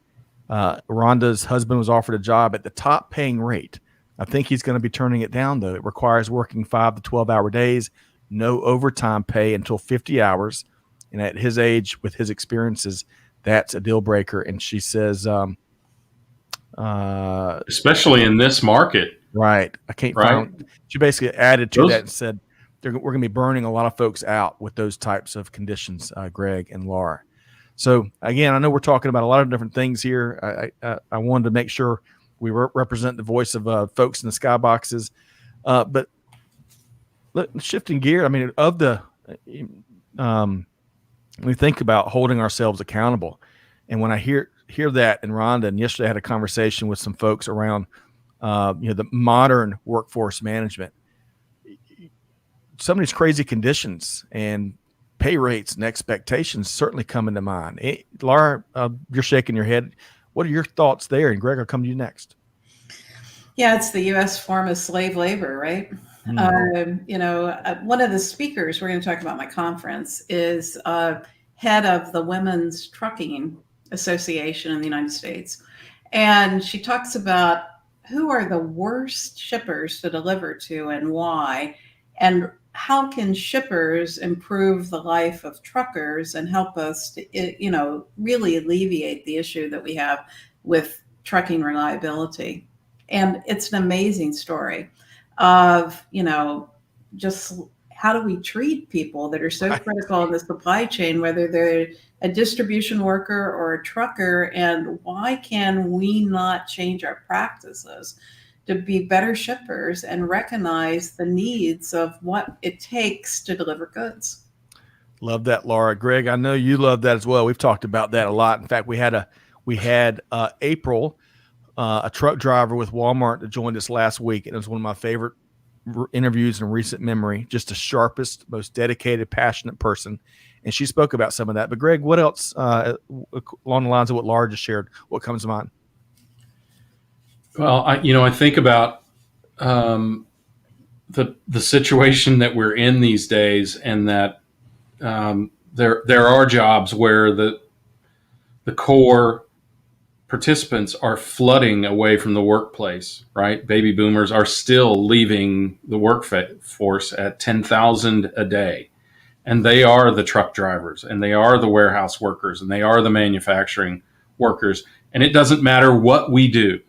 Rhonda's husband was offered a job at the top paying rate. I think he's going to be turning it down, though. It requires working 5 to 12-hour days, no overtime pay until 50 hours. And at his age, with his experiences, that's a deal breaker. And she says, especially in this market. Right. I can't find. She basically added to that and said, we're going to be burning a lot of folks out with those types of conditions, Greg and Laura. So, again, I know we're talking about a lot of different things here. I wanted to make sure we represent the voice of folks in the skyboxes. But shifting gear, I mean, we think about holding ourselves accountable. And when I hear that in Rhonda, and yesterday I had a conversation with some folks around the modern workforce management, some of these crazy conditions and pay rates and expectations certainly come into mind. Laura, you're shaking your head. What are your thoughts there? And Greg, I'll come to you next. Yeah, it's the U.S. form of slave labor, right? One of the speakers we're going to talk about my conference is head of the Women's Trucking Association in the United States. And she talks about who are the worst shippers to deliver to and why, and how can shippers improve the life of truckers and help us to, really alleviate the issue that we have with trucking reliability. And it's an amazing story of, just how do we treat people that are so critical in the supply chain, whether they're a distribution worker or a trucker, and why can we not change our practices to be better shippers and recognize the needs of what it takes to deliver goods? Love that, Laura. Greg, I know you love that as well. We've talked about that a lot. In fact, we had April, a truck driver with Walmart, that joined us last week, and it was one of my favorite interviews in recent memory. Just the sharpest, most dedicated, passionate person, and she spoke about some of that. But Greg, what else along the lines of what Laura just shared? What comes to mind? Well, I think about the situation that we're in these days, and that there are jobs where the core participants are flooding away from the workplace, right? Baby boomers are still leaving the workforce at 10,000 a day. And they are the truck drivers, and they are the warehouse workers, and they are the manufacturing workers. And it doesn't matter what we do.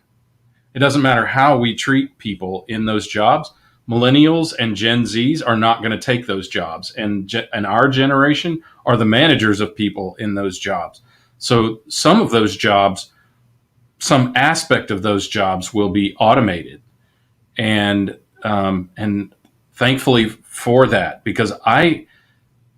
It doesn't matter how we treat people in those jobs. Millennials and Gen Zs are not going to take those jobs, and our generation are the managers of people in those jobs. So some of those jobs, some aspect of those jobs will be automated, and thankfully for that, because I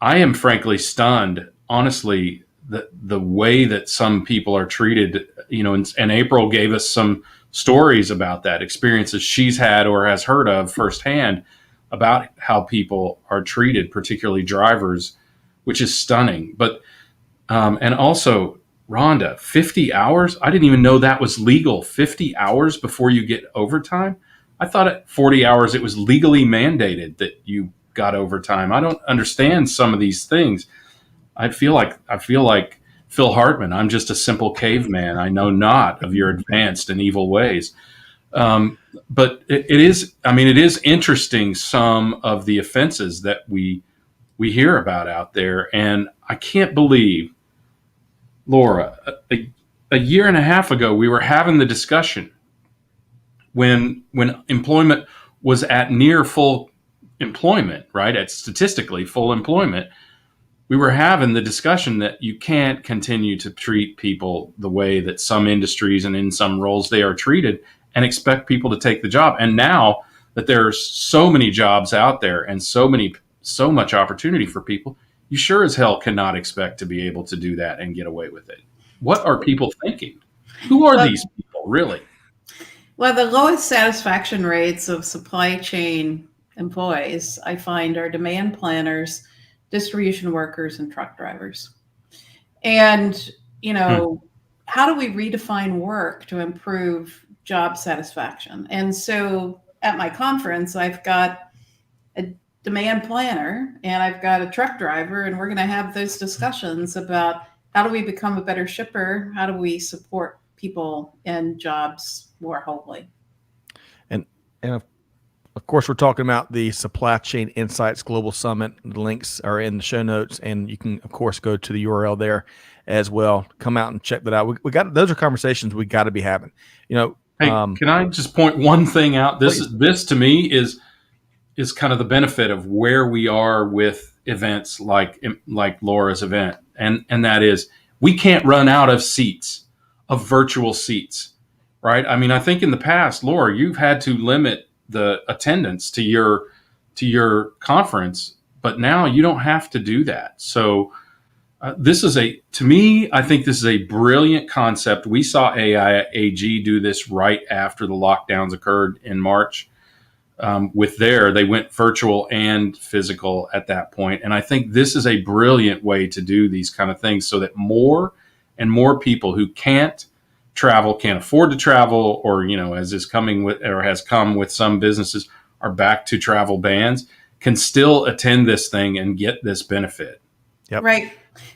am frankly stunned, honestly, the way that some people are treated. And April gave us some stories about that, experiences she's had or has heard of firsthand about how people are treated, particularly drivers, which is stunning. But and also, Rhonda, 50 hours? I didn't even know that was legal. 50 hours before you get overtime? I thought at 40 hours it was legally mandated that you got overtime. I don't understand some of these things. I feel like Phil Hartman. I'm just a simple caveman. I know not of your advanced and evil ways. But it is interesting, some of the offenses that we hear about out there. And I can't believe, Lora, a year and a half ago, we were having the discussion when employment was at near full employment, right? At statistically full employment. We were having the discussion that you can't continue to treat people the way that some industries and in some roles they are treated and expect people to take the job. And now that there's so many jobs out there and so much opportunity for people, you sure as hell cannot expect to be able to do that and get away with it. What are people thinking? Who are these people, really? Well, the lowest satisfaction rates of supply chain employees, I find, are demand planners, distribution workers, and truck drivers. And, how do we redefine work to improve job satisfaction? And so at my conference, I've got a demand planner and I've got a truck driver, and we're going to have those discussions about how do we become a better shipper? How do we support people in jobs more wholly? And of course, we're talking about the Supply Chain Insights Global Summit. The links are in the show notes, and you can, of course, go to the URL there as well. Come out and check that out. We got those are conversations we got to be having. Hey, can I just point one thing out? This to me is kind of the benefit of where we are with events like Laura's event, and that is we can't run out of seats, of virtual seats, right? I mean, I think in the past, Laura, you've had to limit the attendance to your conference, but now you don't have to do that. So to me, I think this is a brilliant concept. We saw AIAG do this right after the lockdowns occurred in March. They went virtual and physical at that point. And I think this is a brilliant way to do these kind of things so that more and more people who can't afford to travel, or, as is coming with, or has come with some businesses, are back to travel bans, can still attend this thing and get this benefit. Yep. Right.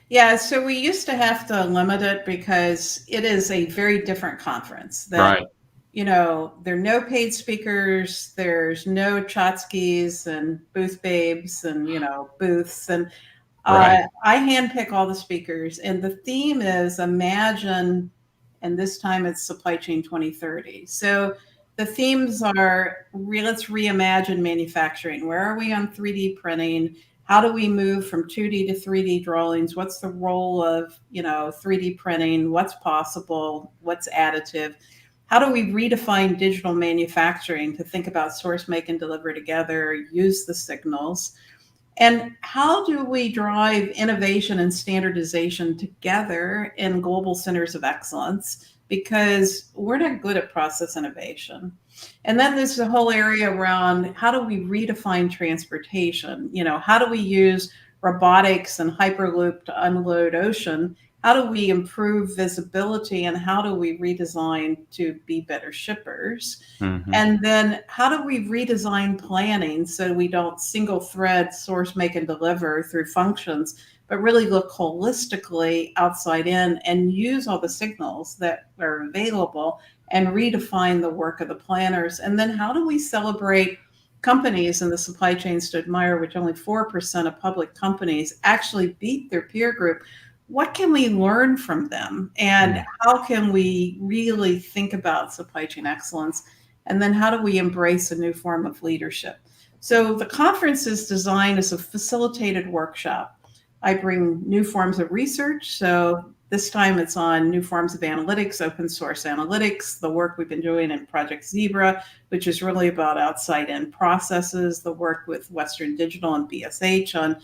Yeah. So we used to have to limit it because it is a very different conference. Right. There are no paid speakers. There's no Chotskys and booth babes and, booths. And Right. I handpick all the speakers. And the theme is imagine, and this time it's Supply Chain 2030. So the themes are, let's reimagine manufacturing. Where are we on 3D printing? How do we move from 2D to 3D drawings? What's the role of, 3D printing? What's possible? What's additive? How do we redefine digital manufacturing to think about source, make, and deliver together, use the signals? And how do we drive innovation and standardization together in global centers of excellence? Because we're not good at process innovation. And then there's the whole area around how do we redefine transportation? How do we use robotics and Hyperloop to unload ocean? How do we improve visibility, and how do we redesign to be better shippers? Mm-hmm. And then how do we redesign planning so we don't single thread source, make, and deliver through functions, but really look holistically outside in and use all the signals that are available and redefine the work of the planners? And then how do we celebrate companies in the supply chains to admire, which only 4% of public companies actually beat their peer group what can we learn from them? And how can we really think about supply chain excellence? And then how do we embrace a new form of leadership? So the conference is designed as a facilitated workshop. I bring new forms of research. So this time it's on new forms of analytics, open source analytics, the work we've been doing in Project Zebra, which is really about outside in processes, the work with Western Digital and BSH on,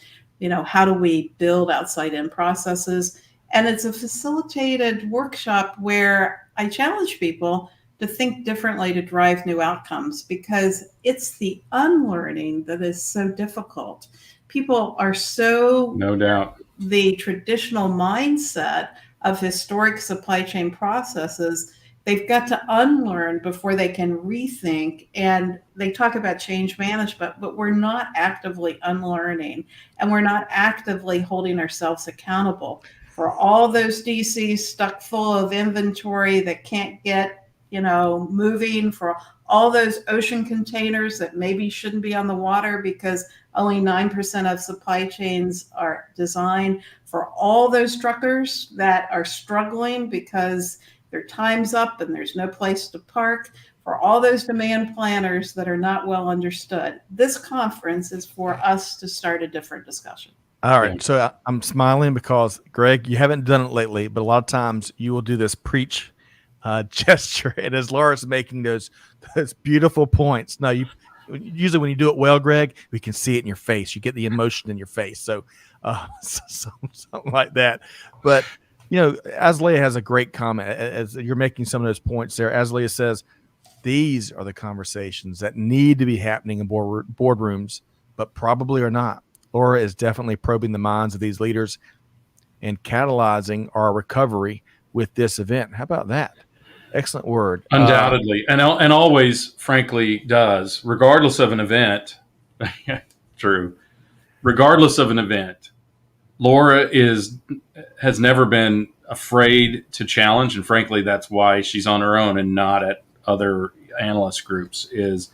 how do we build outside in processes? And it's a facilitated workshop where I challenge people to think differently to drive new outcomes, because it's the unlearning that is so difficult. People are so, no doubt, the traditional mindset of historic supply chain processes, they've got to unlearn before they can rethink. And they talk about change management, but we're not actively unlearning, and we're not actively holding ourselves accountable for all those DCs stuck full of inventory that can't get moving, for all those ocean containers that maybe shouldn't be on the water because only 9% of supply chains are designed, for all those truckers that are struggling because their time's up and there's no place to park, for all those demand planners that are not well understood. This conference is for us to start a different discussion. All right. So I'm smiling because, Greg, you haven't done it lately, but a lot of times you will do this preach gesture. And as Laura's making those beautiful points, no, usually when you do it well, Greg, we can see it in your face. You get the emotion in your face. So something like that. But, Azalea has a great comment as you're making some of those points there. Azalea says, these are the conversations that need to be happening in boardrooms, but probably are not. Lora is definitely probing the minds of these leaders and catalyzing our recovery with this event. How about that? Excellent word. Undoubtedly. And always, frankly, does, regardless of an event. True. Regardless of an event, Lora has never been afraid to challenge. And frankly, that's why she's on her own and not at other analyst groups. Is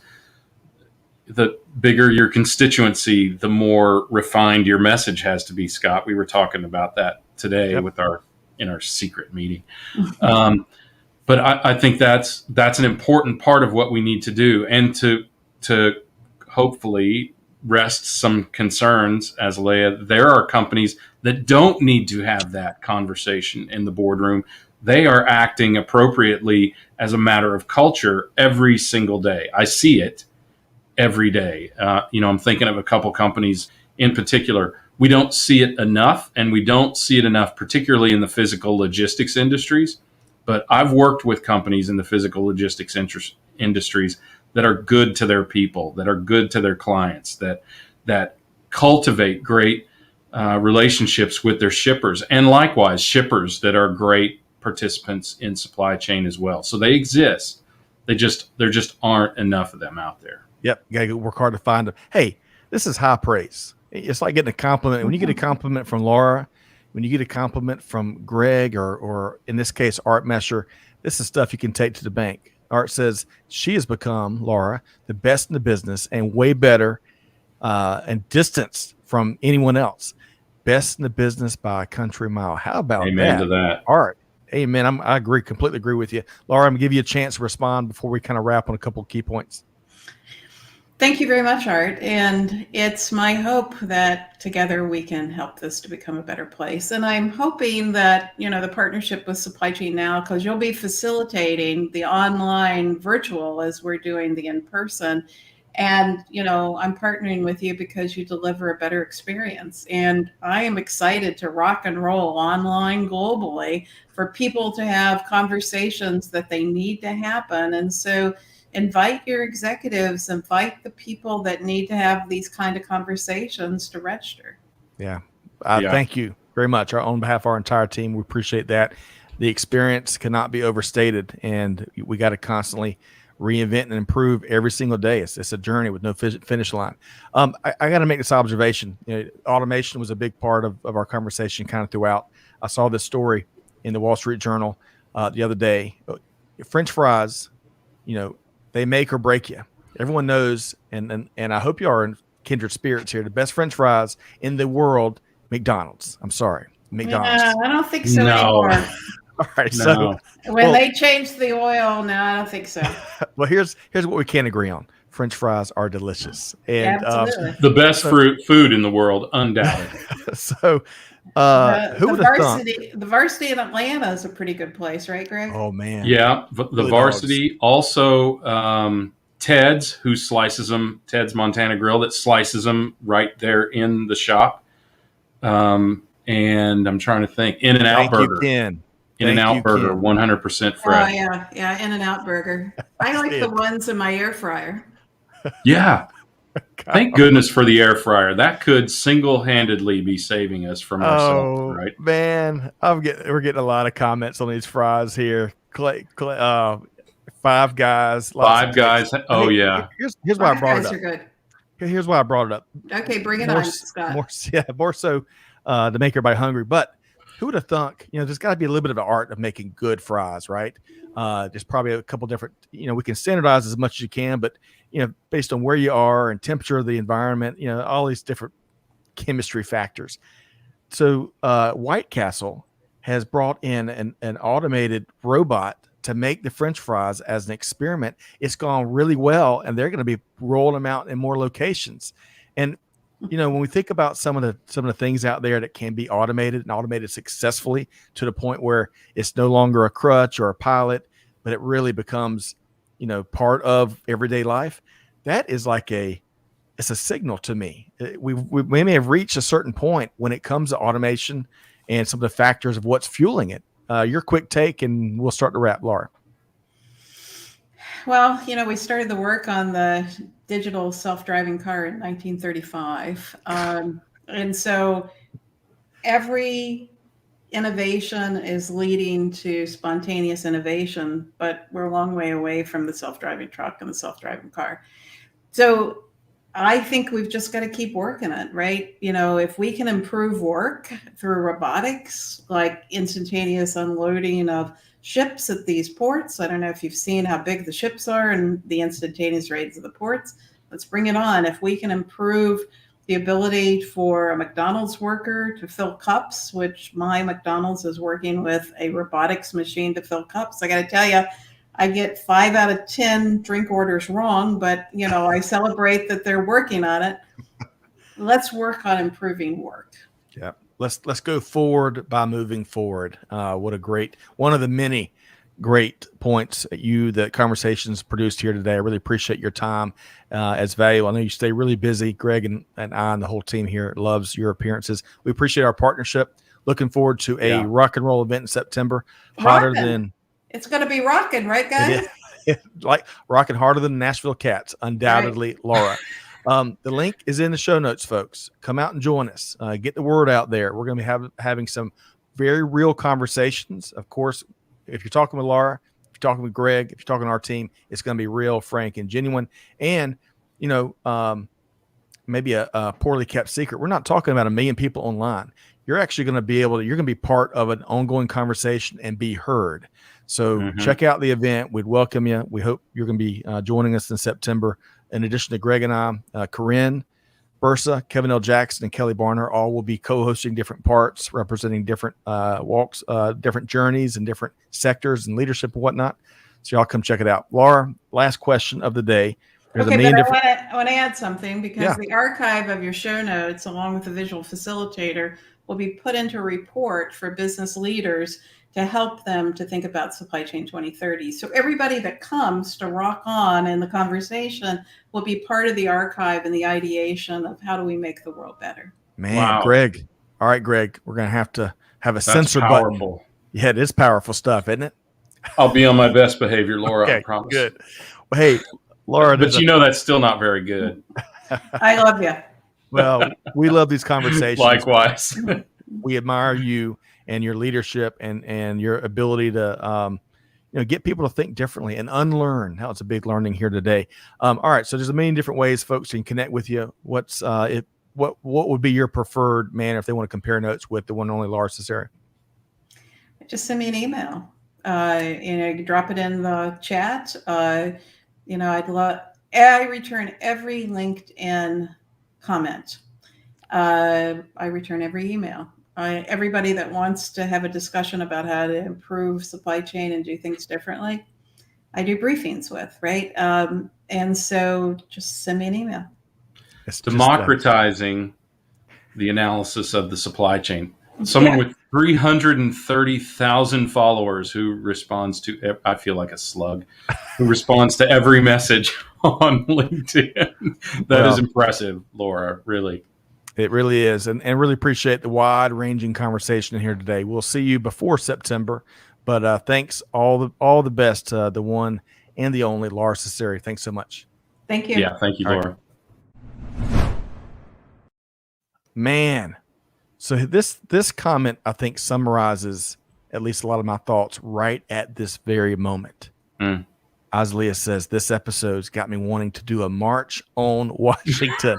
the bigger your constituency, the more refined your message has to be, Scott. We were talking about that today in our secret meeting. But I think that's an important part of what we need to do, and to hopefully rest some concerns, Azalea. There are companies that don't need to have that conversation in the boardroom. They are acting appropriately as a matter of culture every single day. I see it every day. I'm thinking of a couple companies in particular. We don't see it enough, and we don't see it enough, particularly in the physical logistics industries. But I've worked with companies in the physical logistics industries that are good to their people, that are good to their clients, that cultivate great relationships with their shippers, and likewise shippers that are great participants in supply chain as well. So they exist. There just aren't enough of them out there. Yep. You got to work hard to find them. Hey, this is high praise. It's like getting a compliment. When you get a compliment from Laura, when you get a compliment from Greg, or in this case, Art Mesher, this is stuff you can take to the bank. Art says she has become, Laura, the best in the business and way better and distanced from anyone else. Best in the business by a country mile. How about Amen to that. Art? Amen. I agree, completely agree with you. Laura, I'm going to give you a chance to respond before we kind of wrap on a couple of key points. Thank you very much, Art. And it's my hope that together we can help this to become a better place. And I'm hoping that, the partnership with Supply Chain Now, because you'll be facilitating the online virtual as we're doing the in-person. And, I'm partnering with you because you deliver a better experience. And I am excited to rock and roll online globally for people to have conversations that they need to happen. And so invite your executives, invite the people that need to have these kind of conversations to register. Yeah. Thank you very much. On behalf of our entire team, we appreciate that. The experience cannot be overstated, and we got to constantly reinvent and improve every single day. It's a journey with no finish line. I got to make this observation. Automation was a big part of our conversation kind of throughout. I saw this story in the Wall Street Journal the other day. French fries, they make or break you. Everyone knows, and I hope you are in kindred spirits here. The best French fries in the world, McDonald's. I'm sorry. McDonald's. Yeah, I don't think so No. anymore. All right. No. When they changed the oil, no, I don't think so. Well, here's what we can agree on. French fries are delicious. And Absolutely. The best So- food in the world, undoubted. so The, who the would have thought? varsity in Atlanta is a pretty good place, right, Greg? Oh man. Yeah, the Good varsity. Also, Ted's, who slices them, Ted's Montana Grill, that slices them right there in the shop. And I'm trying to think. In-N-Out Thank you, Burger. Ken. In-N-Out Burger, Ken. 100% Oh fresh. yeah, In-N-Out Burger. I like the ones in my air fryer. Yeah. Thank goodness for the air fryer. That could single-handedly be saving us from ourselves, Oh right? man, we're getting a lot of comments on these fries here. Five Guys. Five Guys. Oh, Hey, yeah. Here's why I Five brought it Guys up. are good. Here's why I brought it up. Okay, bring it on, Scott. More so to make everybody hungry. But who would have thunk? There's got to be a little bit of an art of making good fries, right? There's probably a couple different. We can standardize as much as you can, but based on where you are and temperature of the environment, all these different chemistry factors. So White Castle has brought in an automated robot to make the French fries as an experiment. It's gone really well, and they're going to be rolling them out in more locations. And when we think about some of the things out there that can be automated and automated successfully to the point where it's no longer a crutch or a pilot, but it really becomes part of everyday life. That is it's a signal to me. We may have reached a certain point when it comes to automation and some of the factors of what's fueling it. Your quick take, and we'll start to wrap, Laura. Well, we started the work on the digital self-driving car in 1935. And so every innovation is leading to spontaneous innovation, but we're a long way away from the self-driving truck and the self-driving car. So I think we've just got to keep working it, right? If we can improve work through robotics, like instantaneous unloading of ships at these ports. I don't know if you've seen how big the ships are and the instantaneous raids of the ports. Let's bring it on. If we can improve the ability for a McDonald's worker to fill cups, which my McDonald's is working with a robotics machine to fill cups. I got to tell you, I get 5 out of 10 drink orders wrong, but I celebrate that they're working on it. Let's work on improving work. Yeah. Let's go forward by moving forward. What a great one of the many great points that conversations produced here today. I really appreciate your time as valuable. I know you stay really busy. Greg and I and the whole team here loves your appearances. We appreciate our partnership. Looking forward to a rock and roll event in September. It's going to be rocking, right, guys? Like rocking harder than the Nashville Cats, undoubtedly, right. Laura. The link is in the show notes, folks. Come out and join us. Get the word out there. We're going to be having some very real conversations. Of course, if you're talking with Laura, if you're talking with Greg, if you're talking to our team, it's going to be real, frank, and genuine. And, maybe a poorly kept secret. We're not talking about 1 million people online. You're actually going to you're going to be part of an ongoing conversation and be heard. So check out the event. We'd welcome you. We hope you're going to be joining us in September. In addition to Greg and I, Corinne, Bursa, Kevin L. Jackson, and Kelly Barner all will be co-hosting different parts, representing different walks, different journeys and different sectors and leadership and whatnot. So y'all come check it out. Laura, last question of the day. I want to add something because the archive of your show notes, along with the visual facilitator, will be put into a report for business leaders to help them to think about Supply Chain 2030. So everybody that comes to rock on in the conversation will be part of the archive and the ideation of how do we make the world better. Man, wow. Greg. All right, Greg, we're going to have a censor button. Yeah, it is powerful stuff, isn't it? I'll be on my best behavior, Laura, okay, I promise. Good. Well, hey, Laura. But that's still not very good. I love you. Well, we love these conversations. Likewise. We admire you and your leadership and your ability to get people to think differently and unlearn. How it's a big learning here today. All right, so there's a million different ways folks can connect with you. What would be your preferred manner if they want to compare notes with the one and only Lora Cecere? Just send me an email. Drop it in the chat. I return every LinkedIn comment. I return every email. everybody that wants to have a discussion about how to improve supply chain and do things differently, I do briefings with, right? And so just send me an email. It's Democratizing the analysis of the supply chain. Someone with 330,000 followers who responds to, I feel like a slug, who responds to every message on LinkedIn. That is impressive, Laura, really. It really is. And really appreciate the wide ranging conversation here today. We'll see you before September, but thanks all the best to the one and the only Lora Cecere. Thanks so much. Thank you. Yeah, thank you, Laura. Man, so this comment, I think, summarizes at least a lot of my thoughts right at this very moment. Azalea says, this episode's got me wanting to do a march on Washington.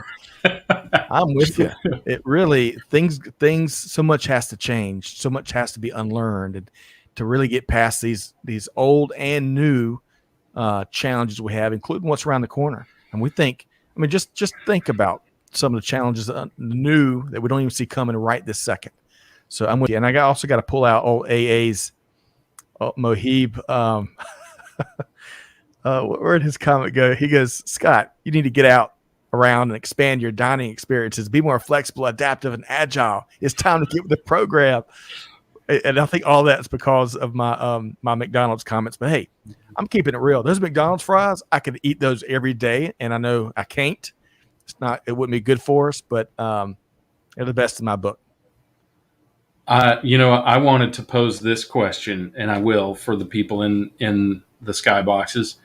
I'm with you. It really, things, so much has to change. So much has to be unlearned and to really get past these old and new challenges we have, including what's around the corner. And we think, I mean, just think about some of the challenges new that we don't even see coming right this second. So I'm with you. And I also got to pull out old AA's Mohib. Where'd his comment go? He goes, Scott, you need to get out around and expand your dining experiences. Be more flexible, adaptive, and agile. It's time to get with the program. And I think all that's because of my my McDonald's comments. But hey, I'm keeping it real. Those McDonald's fries, I could eat those every day, and I know I can't. It wouldn't be good for us, but they're the best in my book. I wanted to pose this question, and I will for the people in the skyboxes.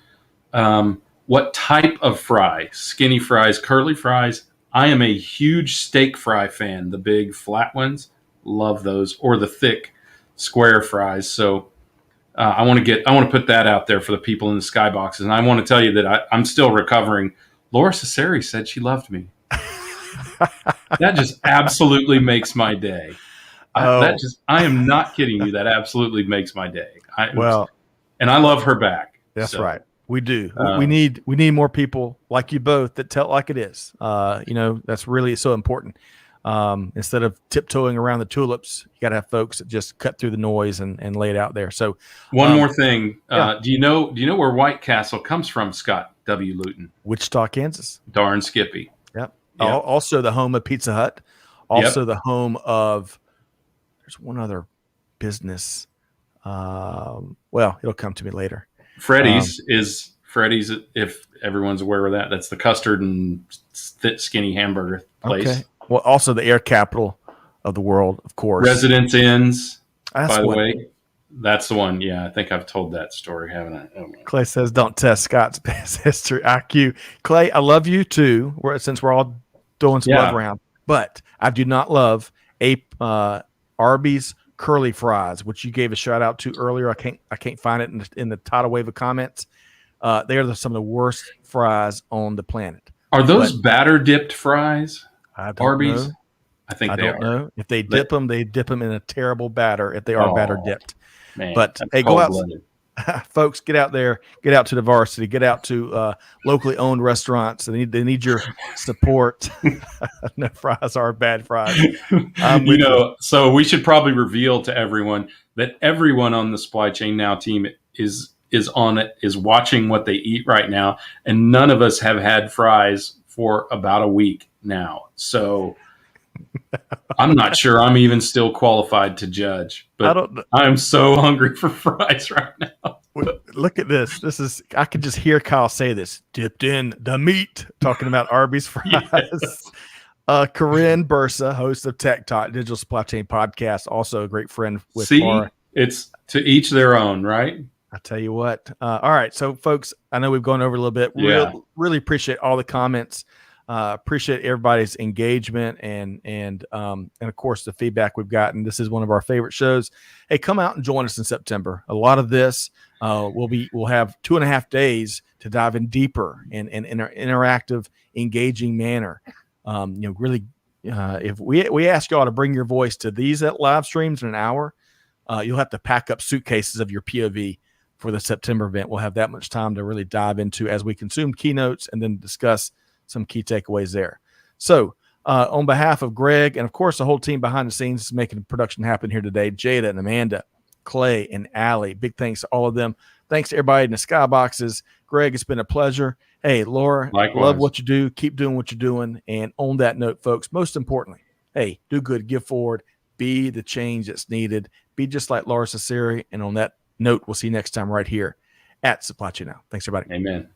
What type of fry? Skinny fries, curly fries? I am a huge steak fry fan. The big flat ones, love those, or the thick square fries. So I want to put that out there for the people in the skyboxes, and I want to tell you that I'm still recovering. Lora Cecere said she loved me. That just absolutely makes my day. I am not kidding you. That absolutely makes my day. And I love her back. That's right. We do. We need more people like you both that tell it like it is. That's really so important. Instead of tiptoeing around the tulips, you got to have folks that just cut through the noise and lay it out there. So one more thing. Do you know where White Castle comes from, Scott W. Luton? Wichita, Kansas. Darn Skippy. Yep. Also the home of Pizza Hut. Also the home of, there's one other business. It'll come to me later. Freddy's, if everyone's aware of that. That's the custard and skinny hamburger place. Okay. Well, also the air capital of the world, of course. Residence Inns, by the way. That's the one. Yeah, I think I've told that story, haven't I? Oh, Clay says, don't test Scott's best history IQ. Clay, I love you too, since we're all throwing some love around. But I do not love Arby's curly fries, which you gave a shout out to earlier. I can't find it in the tidal wave of comments. They are some of the worst fries on the planet. Are those batter dipped fries? Arby's? Know. I think I don't know. If they dip them, they dip them in a terrible batter if they are batter dipped. Man, but hey, go out, folks, get out there, get out to the varsity, get out to locally owned restaurants. They need your support. No fries are bad fries. So we should probably reveal to everyone that everyone on the Supply Chain Now team is watching what they eat right now, and none of us have had fries for about a week now. So I'm not sure I'm even still qualified to judge, but I'm so hungry for fries right now. Look at this. I could just hear Kyle say this, dipped in the meat, talking about Arby's fries. Yes. Corinne Bursa, host of Tech Talk Digital Supply Chain Podcast, also a great friend with Laura. It's to each their own, right? I tell you what. All right. So folks, I know we've gone over a little bit. Really appreciate all the comments. Appreciate everybody's engagement and of course the feedback we've gotten. This is one of our favorite shows. Hey, come out and join us in September. A lot of this we'll have 2.5 days to dive in deeper in an interactive, engaging manner. Really, if we ask y'all to bring your voice to these live streams in an hour, you'll have to pack up suitcases of your POV for the September event. We'll have that much time to really dive into as we consume keynotes and then discuss some key takeaways there. So On behalf of Greg and, of course, the whole team behind the scenes making the production happen here today, Jada and Amanda, Clay and Allie, big thanks to all of them. Thanks to everybody in the skyboxes. Greg, it's been a pleasure. Hey, Laura, Likewise. love what you do. Keep doing what you're doing. And on that note, folks, most importantly, hey, do good, give forward, be the change that's needed. Be just like Lora Cecere. And on that note, we'll see you next time right here at Supply Chain Now. Thanks, everybody. Amen.